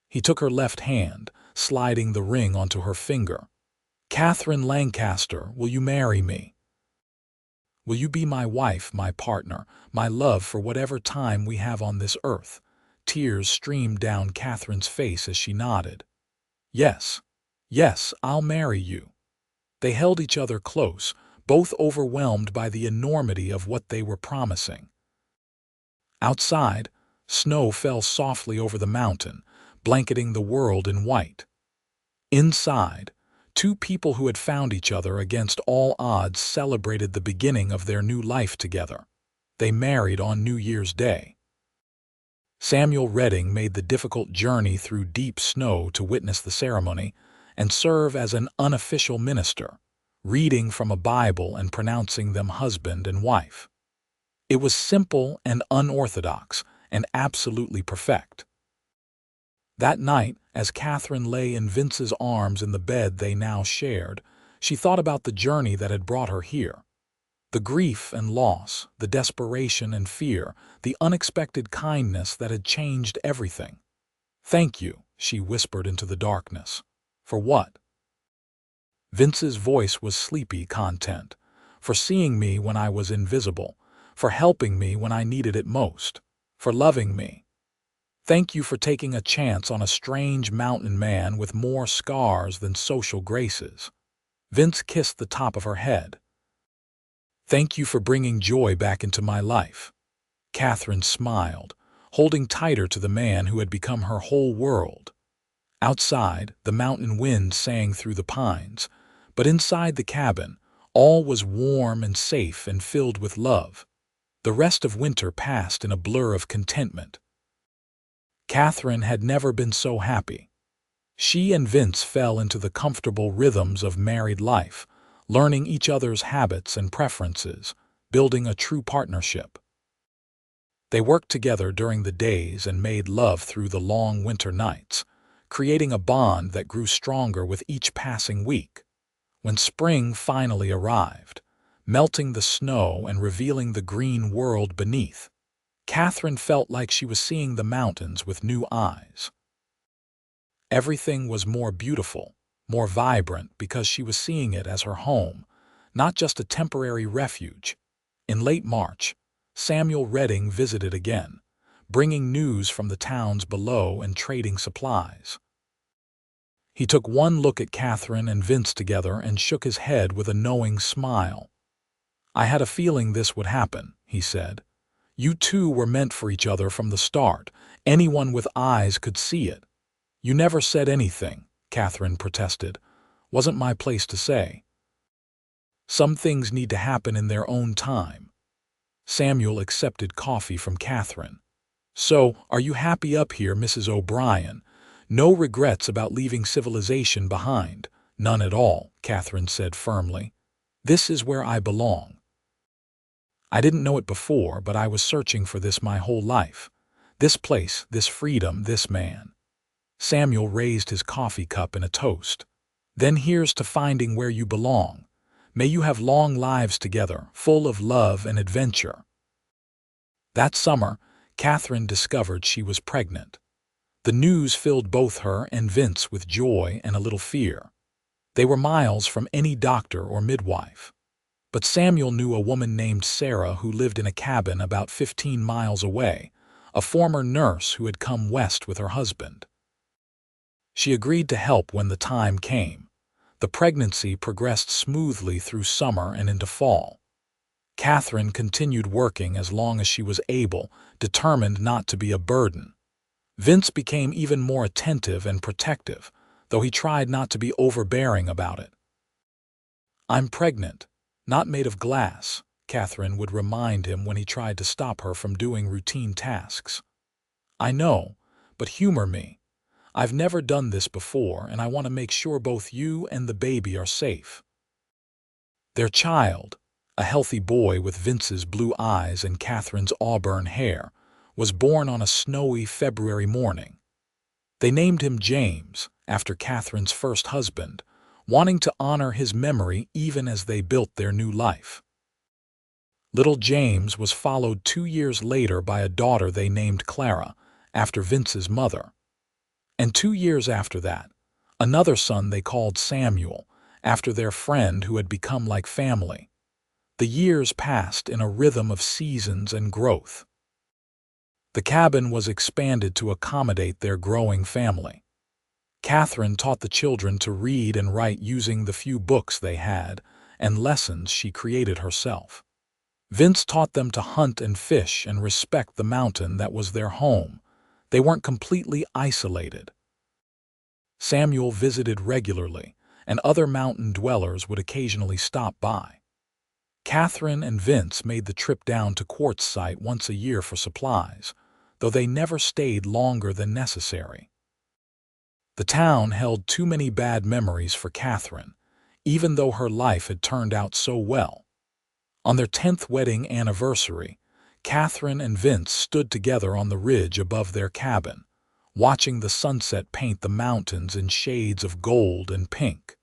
He took her left hand, sliding the ring onto her finger. "Katherine Lancaster, will you marry me? Will you be my wife, my partner, my love for whatever time we have on this earth?" Tears streamed down Katherine's face as she nodded. "Yes, yes, I'll marry you." They held each other close, both overwhelmed by the enormity of what they were promising. Outside, snow fell softly over the mountain, blanketing the world in white. Inside, two people who had found each other against all odds celebrated the beginning of their new life together. They married on New Year's Day. Samuel Redding made the difficult journey through deep snow to witness the ceremony and serve as an unofficial minister, reading from a Bible and pronouncing them husband and wife. It was simple and unorthodox and absolutely perfect. That night, as Katherine lay in Vince's arms in the bed they now shared, she thought about the journey that had brought her here. The grief and loss, the desperation and fear, the unexpected kindness that had changed everything. "Thank you," she whispered into the darkness. "For what?" Vince's voice was sleepy content. "For seeing me when I was invisible, for helping me when I needed it most, for loving me. Thank you for taking a chance on a strange mountain man with more scars than social graces." Vince kissed the top of her head. "Thank you for bringing joy back into my life." Katherine smiled, holding tighter to the man who had become her whole world. Outside, the mountain wind sang through the pines, but inside the cabin, all was warm and safe and filled with love. The rest of winter passed in a blur of contentment. Katherine had never been so happy. She and Vince fell into the comfortable rhythms of married life, learning each other's habits and preferences, building a true partnership. They worked together during the days and made love through the long winter nights, creating a bond that grew stronger with each passing week. When spring finally arrived, melting the snow and revealing the green world beneath, Katherine felt like she was seeing the mountains with new eyes. Everything was more beautiful, more vibrant because she was seeing it as her home, not just a temporary refuge. In late March, Samuel Redding visited again, bringing news from the towns below and trading supplies. He took one look at Katherine and Vince together and shook his head with a knowing smile. "I had a feeling this would happen," he said. "You two were meant for each other from the start. Anyone with eyes could see it." "You never said anything," Katherine protested. "Wasn't my place to say." "Some things need to happen in their own time." Samuel accepted coffee from Katherine. "So, are you happy up here, Mrs. O'Brien? No regrets about leaving civilization behind?" "None at all," Katherine said firmly. "This is where I belong. I didn't know it before, but I was searching for this my whole life. This place, this freedom, this man." Samuel raised his coffee cup in a toast. "Then here's to finding where you belong. May you have long lives together, full of love and adventure." That summer, Katherine discovered she was pregnant. The news filled both her and Vince with joy and a little fear. They were miles from any doctor or midwife. But Samuel knew a woman named Sarah who lived in a cabin about 15 miles away, a former nurse who had come west with her husband. She agreed to help when the time came. The pregnancy progressed smoothly through summer and into fall. Katherine continued working as long as she was able, determined not to be a burden. Vince became even more attentive and protective, though he tried not to be overbearing about it. "I'm pregnant, not made of glass," Katherine would remind him when he tried to stop her from doing routine tasks. "I know, but humor me. I've never done this before, and I want to make sure both you and the baby are safe." Their child, a healthy boy with Vince's blue eyes and Katherine's auburn hair, was born on a snowy February morning. They named him James, after Katherine's first husband, wanting to honor his memory even as they built their new life. Little James was followed 2 years later by a daughter they named Clara, after Vince's mother. And 2 years after that, another son they called Samuel, after their friend who had become like family. The years passed in a rhythm of seasons and growth. The cabin was expanded to accommodate their growing family. Katherine taught the children to read and write using the few books they had and lessons she created herself. Vince taught them to hunt and fish and respect the mountain that was their home. They weren't completely isolated. Samuel visited regularly, and other mountain dwellers would occasionally stop by. Katherine and Vince made the trip down to Quartzsite once a year for supplies, though they never stayed longer than necessary. The town held too many bad memories for Katherine, even though her life had turned out so well. On their 10th wedding anniversary, Katherine and Vince stood together on the ridge above their cabin, watching the sunset paint the mountains in shades of gold and pink.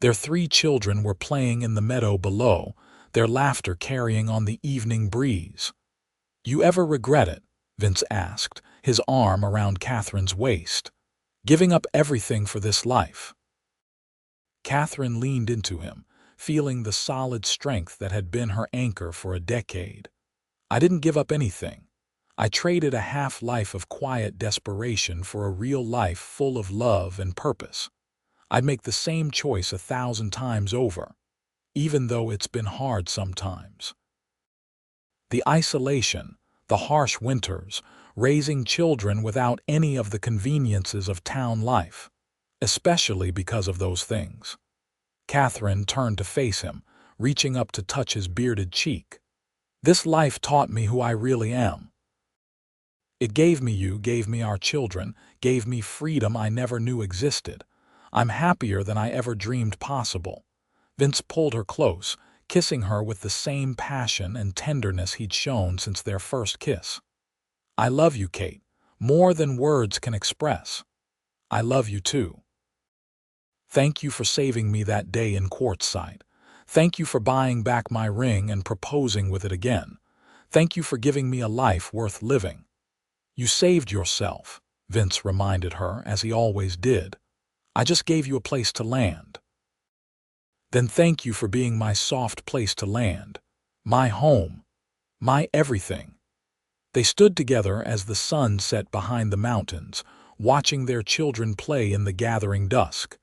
Their 3 children were playing in the meadow below, their laughter carrying on the evening breeze. "You ever regret it?" Vince asked, his arm around Katherine's waist. "Giving up everything for this life?" Katherine leaned into him, feeling the solid strength that had been her anchor for a decade. "I didn't give up anything. I traded a half-life of quiet desperation for a real life full of love and purpose. I'd make the same choice 1,000 times over, even though it's been hard sometimes." The isolation, the harsh winters, raising children without any of the conveniences of town life, especially because of those things. Katherine turned to face him, reaching up to touch his bearded cheek. "This life taught me who I really am." It gave me you, gave me our children, gave me freedom I never knew existed. I'm happier than I ever dreamed possible." Vince pulled her close, kissing her with the same passion and tenderness he'd shown since their first kiss. "I love you, Kate, more than words can express. I love you too. Thank you for saving me that day in Quartzsite. Thank you for buying back my ring and proposing with it again. Thank you for giving me a life worth living." "You saved yourself," Vince reminded her, as he always did. "I just gave you a place to land." "Then thank you for being my soft place to land, my home, my everything." They stood together as the sun set behind the mountains, watching their children play in the gathering dusk.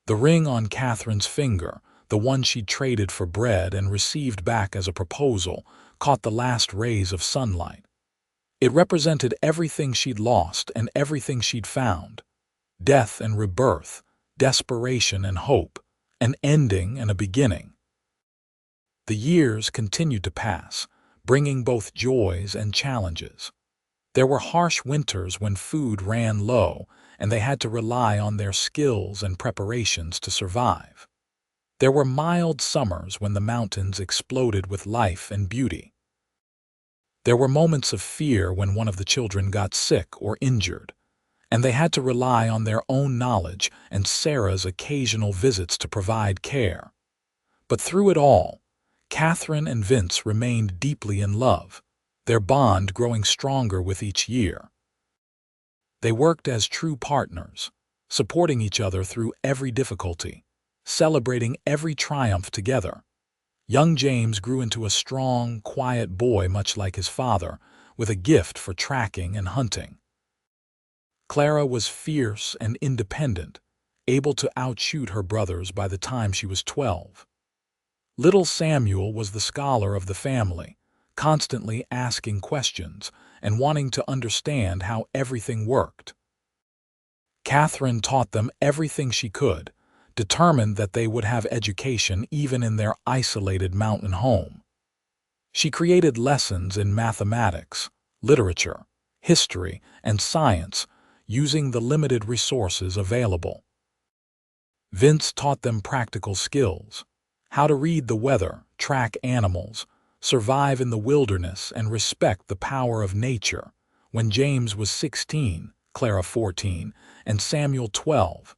The ring on Catherine's finger, the one she'd traded for bread and received back as a proposal, caught the last rays of sunlight. It represented everything she'd lost and everything she'd found: death and rebirth, desperation and hope, an ending and a beginning. The years continued to pass, bringing both joys and challenges. There were harsh winters when food ran low, and they had to rely on their skills and preparations to survive. There were mild summers when the mountains exploded with life and beauty. There were moments of fear when one of the children got sick or injured, and they had to rely on their own knowledge and Sarah's occasional visits to provide care. But through it all, Katherine and Vince remained deeply in love, their bond growing stronger with each year. They worked as true partners, supporting each other through every difficulty, celebrating every triumph together. Young James grew into a strong, quiet boy much like his father, with a gift for tracking and hunting. Clara was fierce and independent, able to outshoot her brothers by the time she was 12. Little Samuel was the scholar of the family, constantly asking questions and wanting to understand how everything worked. Katherine taught them everything she could, determined that they would have education even in their isolated mountain home. She created lessons in mathematics, literature, history, and science, using the limited resources available. Vince taught them practical skills: how to read the weather, track animals, survive in the wilderness, and respect the power of nature. When James was 16, Clara 14, and Samuel 12,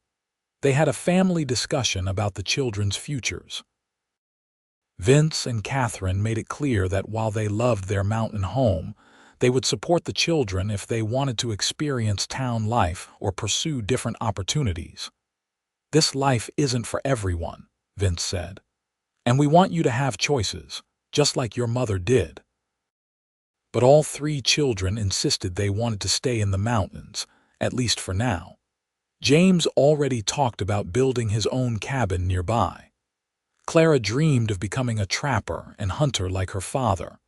they had a family discussion about the children's futures. Vince and Katherine made it clear that while they loved their mountain home, they would support the children if they wanted to experience town life or pursue different opportunities. "This life isn't for everyone," Vince said, "and we want you to have choices, just like your mother did." But all three children insisted they wanted to stay in the mountains, at least for now. James already talked about building his own cabin nearby. Clara dreamed of becoming a trapper and hunter like her father.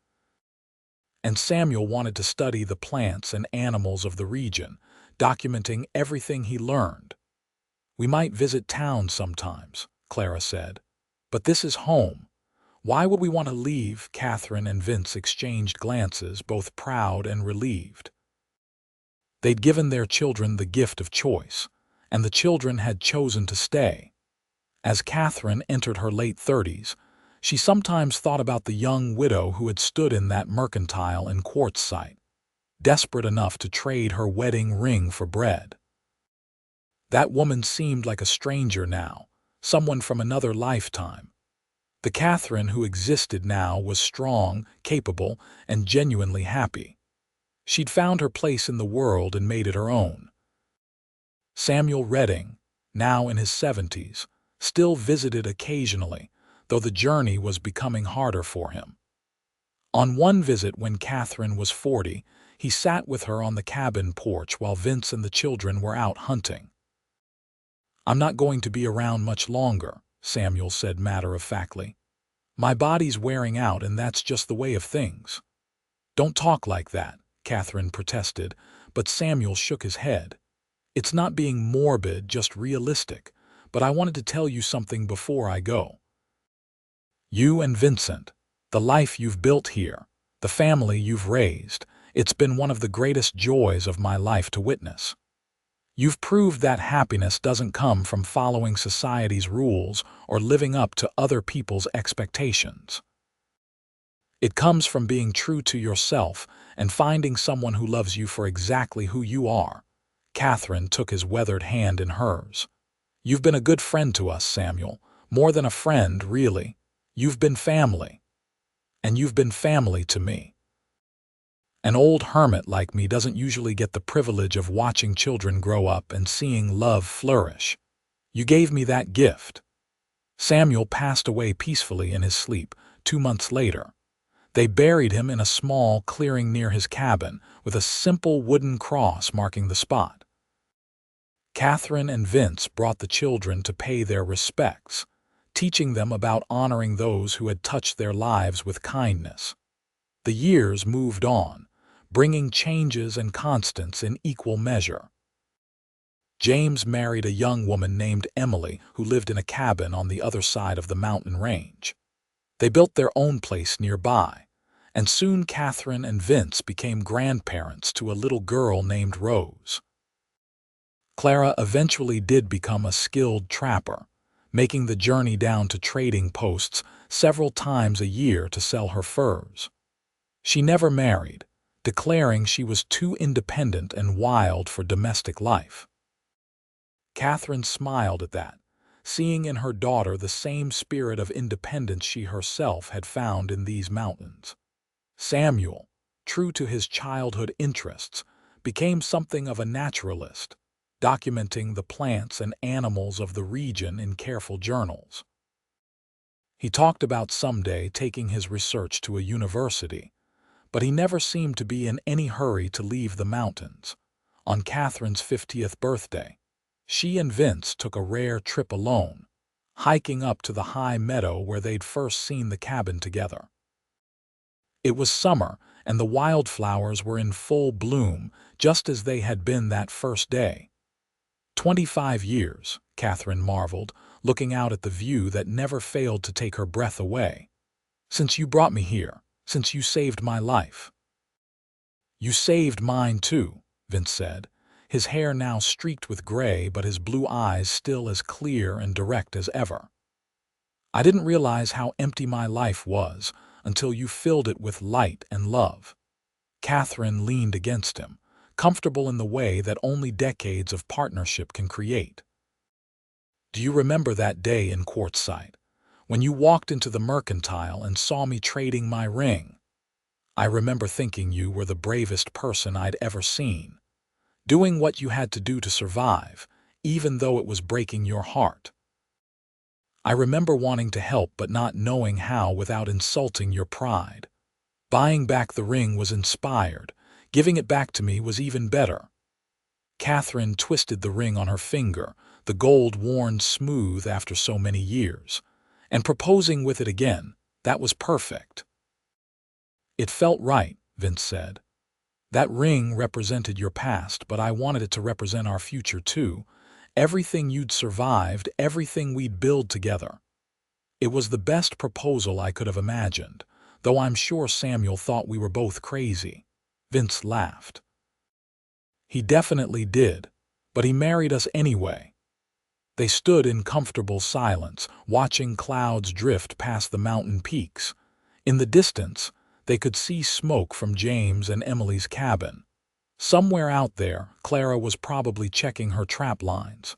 And Samuel wanted to study the plants and animals of the region, documenting everything he learned. "We might visit town sometimes," Clara said, "but this is home. Why would we want to leave?" Katherine and Vince exchanged glances, both proud and relieved. They'd given their children the gift of choice, and the children had chosen to stay. As Katherine entered her late 30s, she sometimes thought about the young widow who had stood in that mercantile in Quartzsite, desperate enough to trade her wedding ring for bread. That woman seemed like a stranger now, someone from another lifetime. The Katherine who existed now was strong, capable, and genuinely happy. She'd found her place in the world and made it her own. Samuel Redding, now in his 70s, still visited occasionally, though the journey was becoming harder for him. On one visit when Katherine was 40, he sat with her on the cabin porch while Vince and the children were out hunting. "I'm not going to be around much longer," Samuel said matter-of-factly. "My body's wearing out, and that's just the way of things." "Don't talk like that," Katherine protested, but Samuel shook his head. "It's not being morbid, just realistic, but I wanted to tell you something before I go. You and Vincent, the life you've built here, the family you've raised, It's been one of the greatest joys of my life to witness. You've proved that happiness doesn't come from following society's rules or living up to other people's expectations. It comes from being true to yourself and finding someone who loves you for exactly who you are. Katherine took his weathered hand in hers. You've been a good friend to us, Samuel. More than a friend, really. You've been family. And you've been family to me. An old hermit like me doesn't usually get the privilege of watching children grow up and seeing love flourish. You gave me that gift. Samuel passed away peacefully in his sleep 2 months later. They buried him in a small clearing near his cabin with a simple wooden cross marking the spot. Katherine and Vince brought the children to pay their respects, teaching them about honoring those who had touched their lives with kindness. The years moved on, bringing changes and constants in equal measure. James married a young woman named Emily who lived in a cabin on the other side of the mountain range. They built their own place nearby, and soon Katherine and Vince became grandparents to a little girl named Rose. Clara eventually did become a skilled trapper, making the journey down to trading posts several times a year to sell her furs. She never married, declaring she was too independent and wild for domestic life. Katherine smiled at that, seeing in her daughter the same spirit of independence she herself had found in these mountains. Samuel, true to his childhood interests, became something of a naturalist, documenting the plants and animals of the region in careful journals. He talked about someday taking his research to a university, but he never seemed to be in any hurry to leave the mountains. On Katherine's 50th birthday, she and Vince took a rare trip alone, hiking up to the high meadow where they'd first seen the cabin together. It was summer, and the wildflowers were in full bloom, just as they had been that first day. 25 years, Katherine marveled, looking out at the view that never failed to take her breath away. Since you brought me here, since you saved my life. You saved mine too, Vince said, his hair now streaked with gray but his blue eyes still as clear and direct as ever. I didn't realize how empty my life was until you filled it with light and love. Katherine leaned against him, comfortable in the way that only decades of partnership can create. Do you remember that day in Quartzsite, when you walked into the mercantile and saw me trading my ring? I remember thinking you were the bravest person I'd ever seen, doing what you had to do to survive, even though it was breaking your heart. I remember wanting to help but not knowing how without insulting your pride. Buying back the ring was inspired. Giving it back to me was even better. Katherine twisted the ring on her finger, the gold worn smooth after so many years, and proposing with it again, that was perfect. It felt right, Vince said. That ring represented your past, but I wanted it to represent our future too. Everything you'd survived, everything we'd build together. It was the best proposal I could have imagined, though I'm sure Samuel thought we were both crazy. Vince laughed. He definitely did, but he married us anyway. They stood in comfortable silence, watching clouds drift past the mountain peaks. In the distance, they could see smoke from James and Emily's cabin. Somewhere out there, Clara was probably checking her trap lines.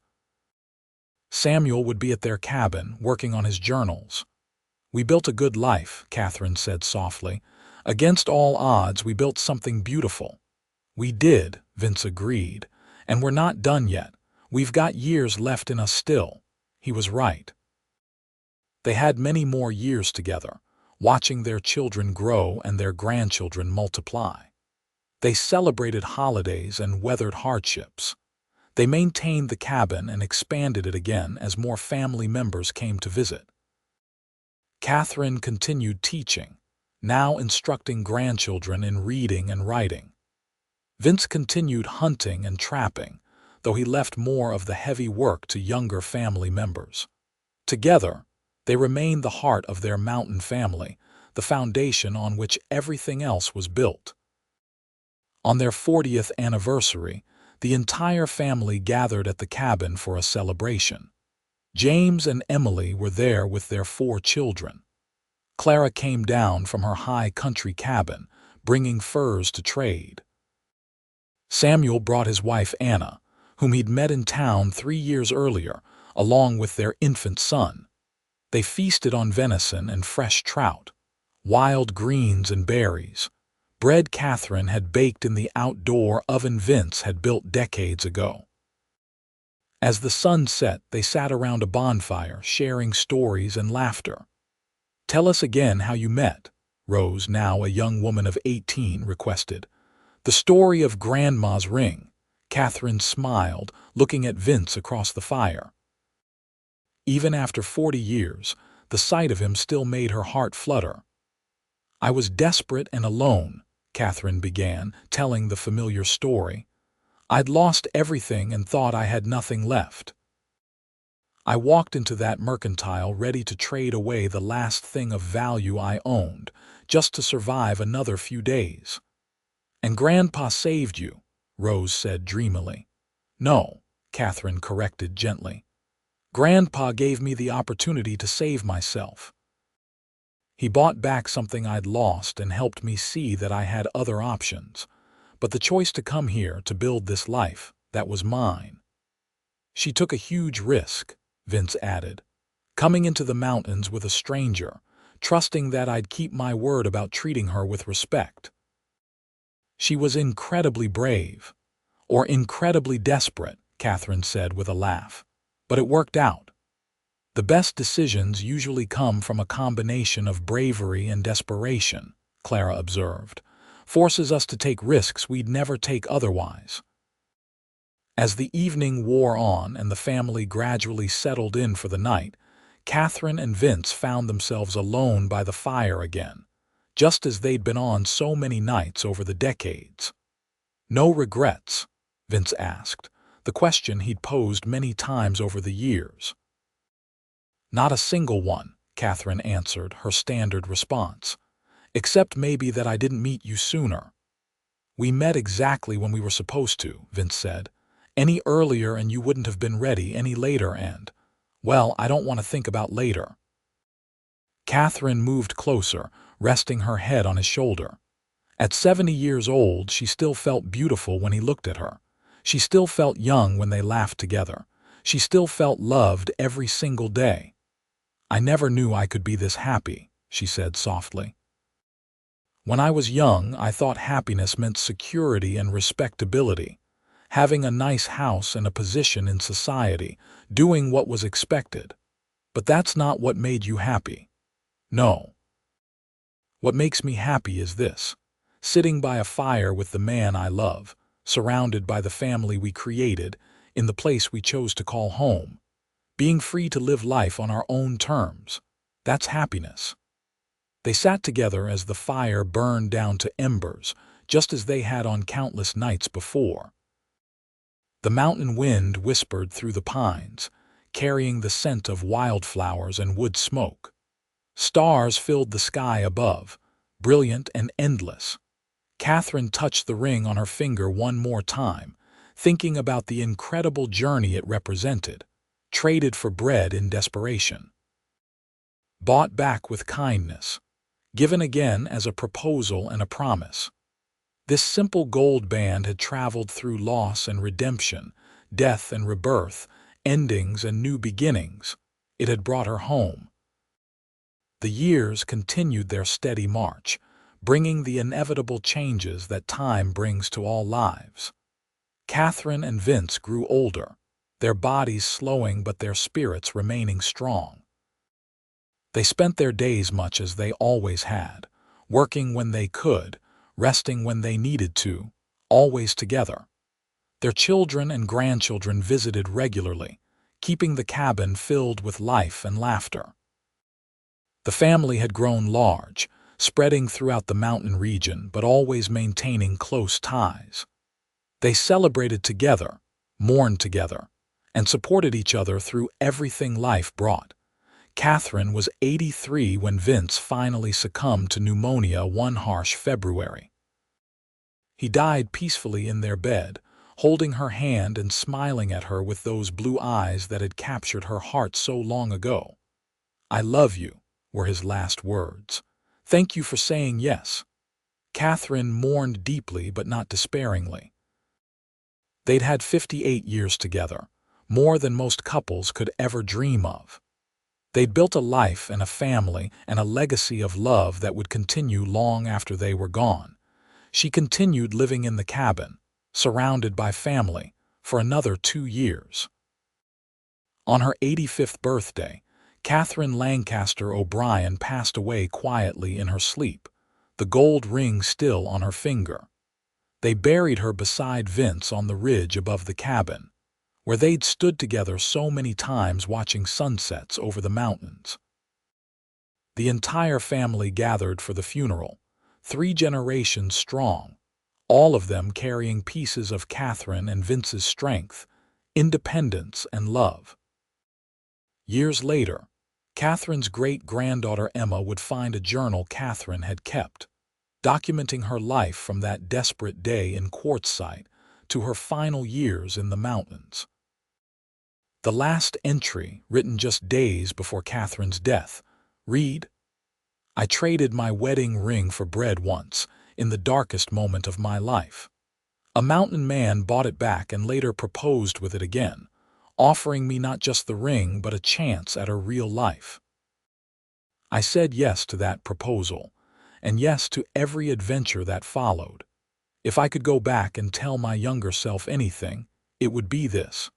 Samuel would be at their cabin, working on his journals. We built a good life, Katherine said softly. Against all odds, we built something beautiful. We did, Vince agreed, and we're not done yet. We've got years left in us still. He was right. They had many more years together, watching their children grow and their grandchildren multiply. They celebrated holidays and weathered hardships. They maintained the cabin and expanded it again as more family members came to visit. Katherine continued teaching, now instructing grandchildren in reading and writing. Vince continued hunting and trapping, though he left more of the heavy work to younger family members. Together, they remained the heart of their mountain family, the foundation on which everything else was built. On their 40th anniversary, the entire family gathered at the cabin for a celebration. James and Emily were there with their 4 children. Clara came down from her high country cabin, bringing furs to trade. Samuel brought his wife Anna, whom he'd met in town 3 years earlier, along with their infant son. They feasted on venison and fresh trout, wild greens and berries, bread Katherine had baked in the outdoor oven Vince had built decades ago. As the sun set, they sat around a bonfire, sharing stories and laughter. "Tell us again how you met," Rose, now a young woman of 18, requested. "The story of Grandma's ring." Katherine smiled, looking at Vince across the fire. Even after 40 years, the sight of him still made her heart flutter. "I was desperate and alone," Katherine began, telling the familiar story. "I'd lost everything and thought I had nothing left. I walked into that mercantile ready to trade away the last thing of value I owned, just to survive another few days." "And Grandpa saved you," Rose said dreamily. "No," Katherine corrected gently. "Grandpa gave me the opportunity to save myself. He bought back something I'd lost and helped me see that I had other options. But the choice to come here to build this life, that was mine. She took a huge risk," Vince added, "coming into the mountains with a stranger, trusting that I'd keep my word about treating her with respect. She was incredibly brave, or incredibly desperate," Katherine said with a laugh. "But it worked out. The best decisions usually come from a combination of bravery and desperation," Clara observed. "Forces us to take risks we'd never take otherwise." As the evening wore on and the family gradually settled in for the night, Katherine and Vince found themselves alone by the fire again, just as they'd been on so many nights over the decades. "No regrets?" Vince asked, the question he'd posed many times over the years. "Not a single one," Katherine answered, her standard response. "Except maybe that I didn't meet you sooner." "We met exactly when we were supposed to," Vince said. "Any earlier and you wouldn't have been ready, any later and, well, I don't want to think about later." Katherine moved closer, resting her head on his shoulder. At 70 years old, she still felt beautiful when he looked at her. She still felt young when they laughed together. She still felt loved every single day. "I never knew I could be this happy," she said softly. "When I was young, I thought happiness meant security and respectability. Having a nice house and a position in society, doing what was expected. But that's not what made you happy. No. What makes me happy is this: sitting by a fire with the man I love, surrounded by the family we created, in the place we chose to call home. Being free to live life on our own terms. That's happiness." They sat together as the fire burned down to embers, just as they had on countless nights before. The mountain wind whispered through the pines, carrying the scent of wildflowers and wood smoke. Stars filled the sky above, brilliant and endless. Katherine touched the ring on her finger one more time, thinking about the incredible journey it represented, traded for bread in desperation. Bought back with kindness, given again as a proposal and a promise. This simple gold band had traveled through loss and redemption, death and rebirth, endings and new beginnings. It had brought her home. The years continued their steady march, bringing the inevitable changes that time brings to all lives. Katherine and Vince grew older, their bodies slowing but their spirits remaining strong. They spent their days much as they always had, working when they could, resting when they needed to, always together. Their children and grandchildren visited regularly, keeping the cabin filled with life and laughter. The family had grown large, spreading throughout the mountain region but always maintaining close ties. They celebrated together, mourned together, and supported each other through everything life brought. Katherine was 83 when Vince finally succumbed to pneumonia one harsh February. He died peacefully in their bed, holding her hand and smiling at her with those blue eyes that had captured her heart so long ago. "I love you," were his last words. "Thank you for saying yes." Katherine mourned deeply but not despairingly. They'd had 58 years together, more than most couples could ever dream of. They'd built a life and a family and a legacy of love that would continue long after they were gone. She continued living in the cabin, surrounded by family, for another 2 years. On her 85th birthday, Katherine Lancaster O'Brien passed away quietly in her sleep, the gold ring still on her finger. They buried her beside Vince on the ridge above the cabin, where they'd stood together so many times watching sunsets over the mountains. The entire family gathered for the funeral, 3 generations strong, all of them carrying pieces of Katherine and Vince's strength, independence, and love. Years later, Katherine's great-granddaughter Emma would find a journal Katherine had kept, documenting her life from that desperate day in Quartzsite to her final years in the mountains. The last entry, written just days before Katherine's death, read, "I traded my wedding ring for bread once, in the darkest moment of my life. A mountain man bought it back and later proposed with it again, offering me not just the ring but a chance at a real life. I said yes to that proposal, and yes to every adventure that followed. If I could go back and tell my younger self anything, it would be this.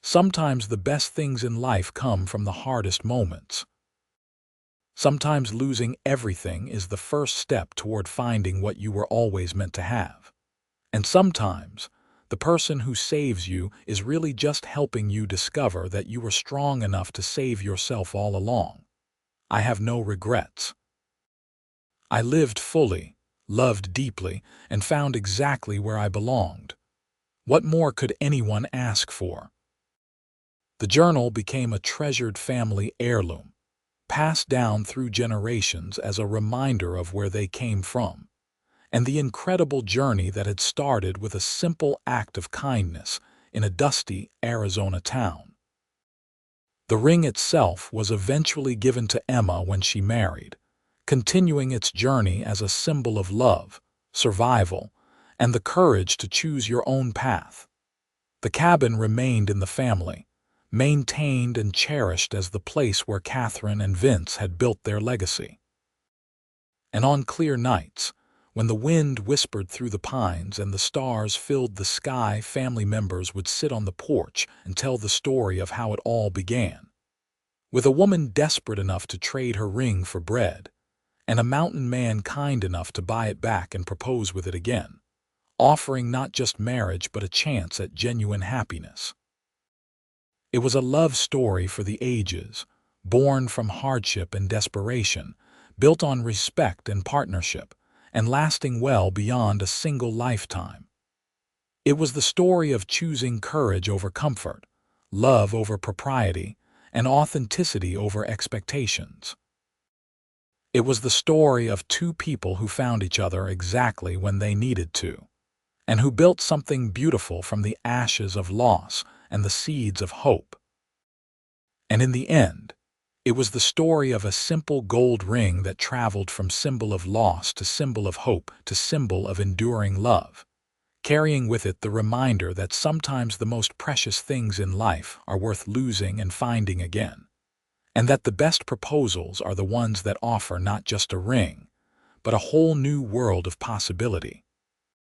Sometimes the best things in life come from the hardest moments. Sometimes losing everything is the first step toward finding what you were always meant to have. And sometimes, the person who saves you is really just helping you discover that you were strong enough to save yourself all along. I have no regrets. I lived fully, loved deeply, and found exactly where I belonged. What more could anyone ask for?" The journal became a treasured family heirloom, passed down through generations as a reminder of where they came from, and the incredible journey that had started with a simple act of kindness in a dusty Arizona town. The ring itself was eventually given to Emma when she married, continuing its journey as a symbol of love, survival, and the courage to choose your own path. The cabin remained in the family, maintained and cherished as the place where Katherine and Vince had built their legacy. And on clear nights, when the wind whispered through the pines and the stars filled the sky, family members would sit on the porch and tell the story of how it all began. With a woman desperate enough to trade her ring for bread, and a mountain man kind enough to buy it back and propose with it again, offering not just marriage but a chance at genuine happiness. It was a love story for the ages, born from hardship and desperation, built on respect and partnership, and lasting well beyond a single lifetime. It was the story of choosing courage over comfort, love over propriety, and authenticity over expectations. It was the story of 2 people who found each other exactly when they needed to, and who built something beautiful from the ashes of loss and the seeds of hope. And in the end, it was the story of a simple gold ring that traveled from symbol of loss to symbol of hope to symbol of enduring love, carrying with it the reminder that sometimes the most precious things in life are worth losing and finding again, and that the best proposals are the ones that offer not just a ring, but a whole new world of possibility.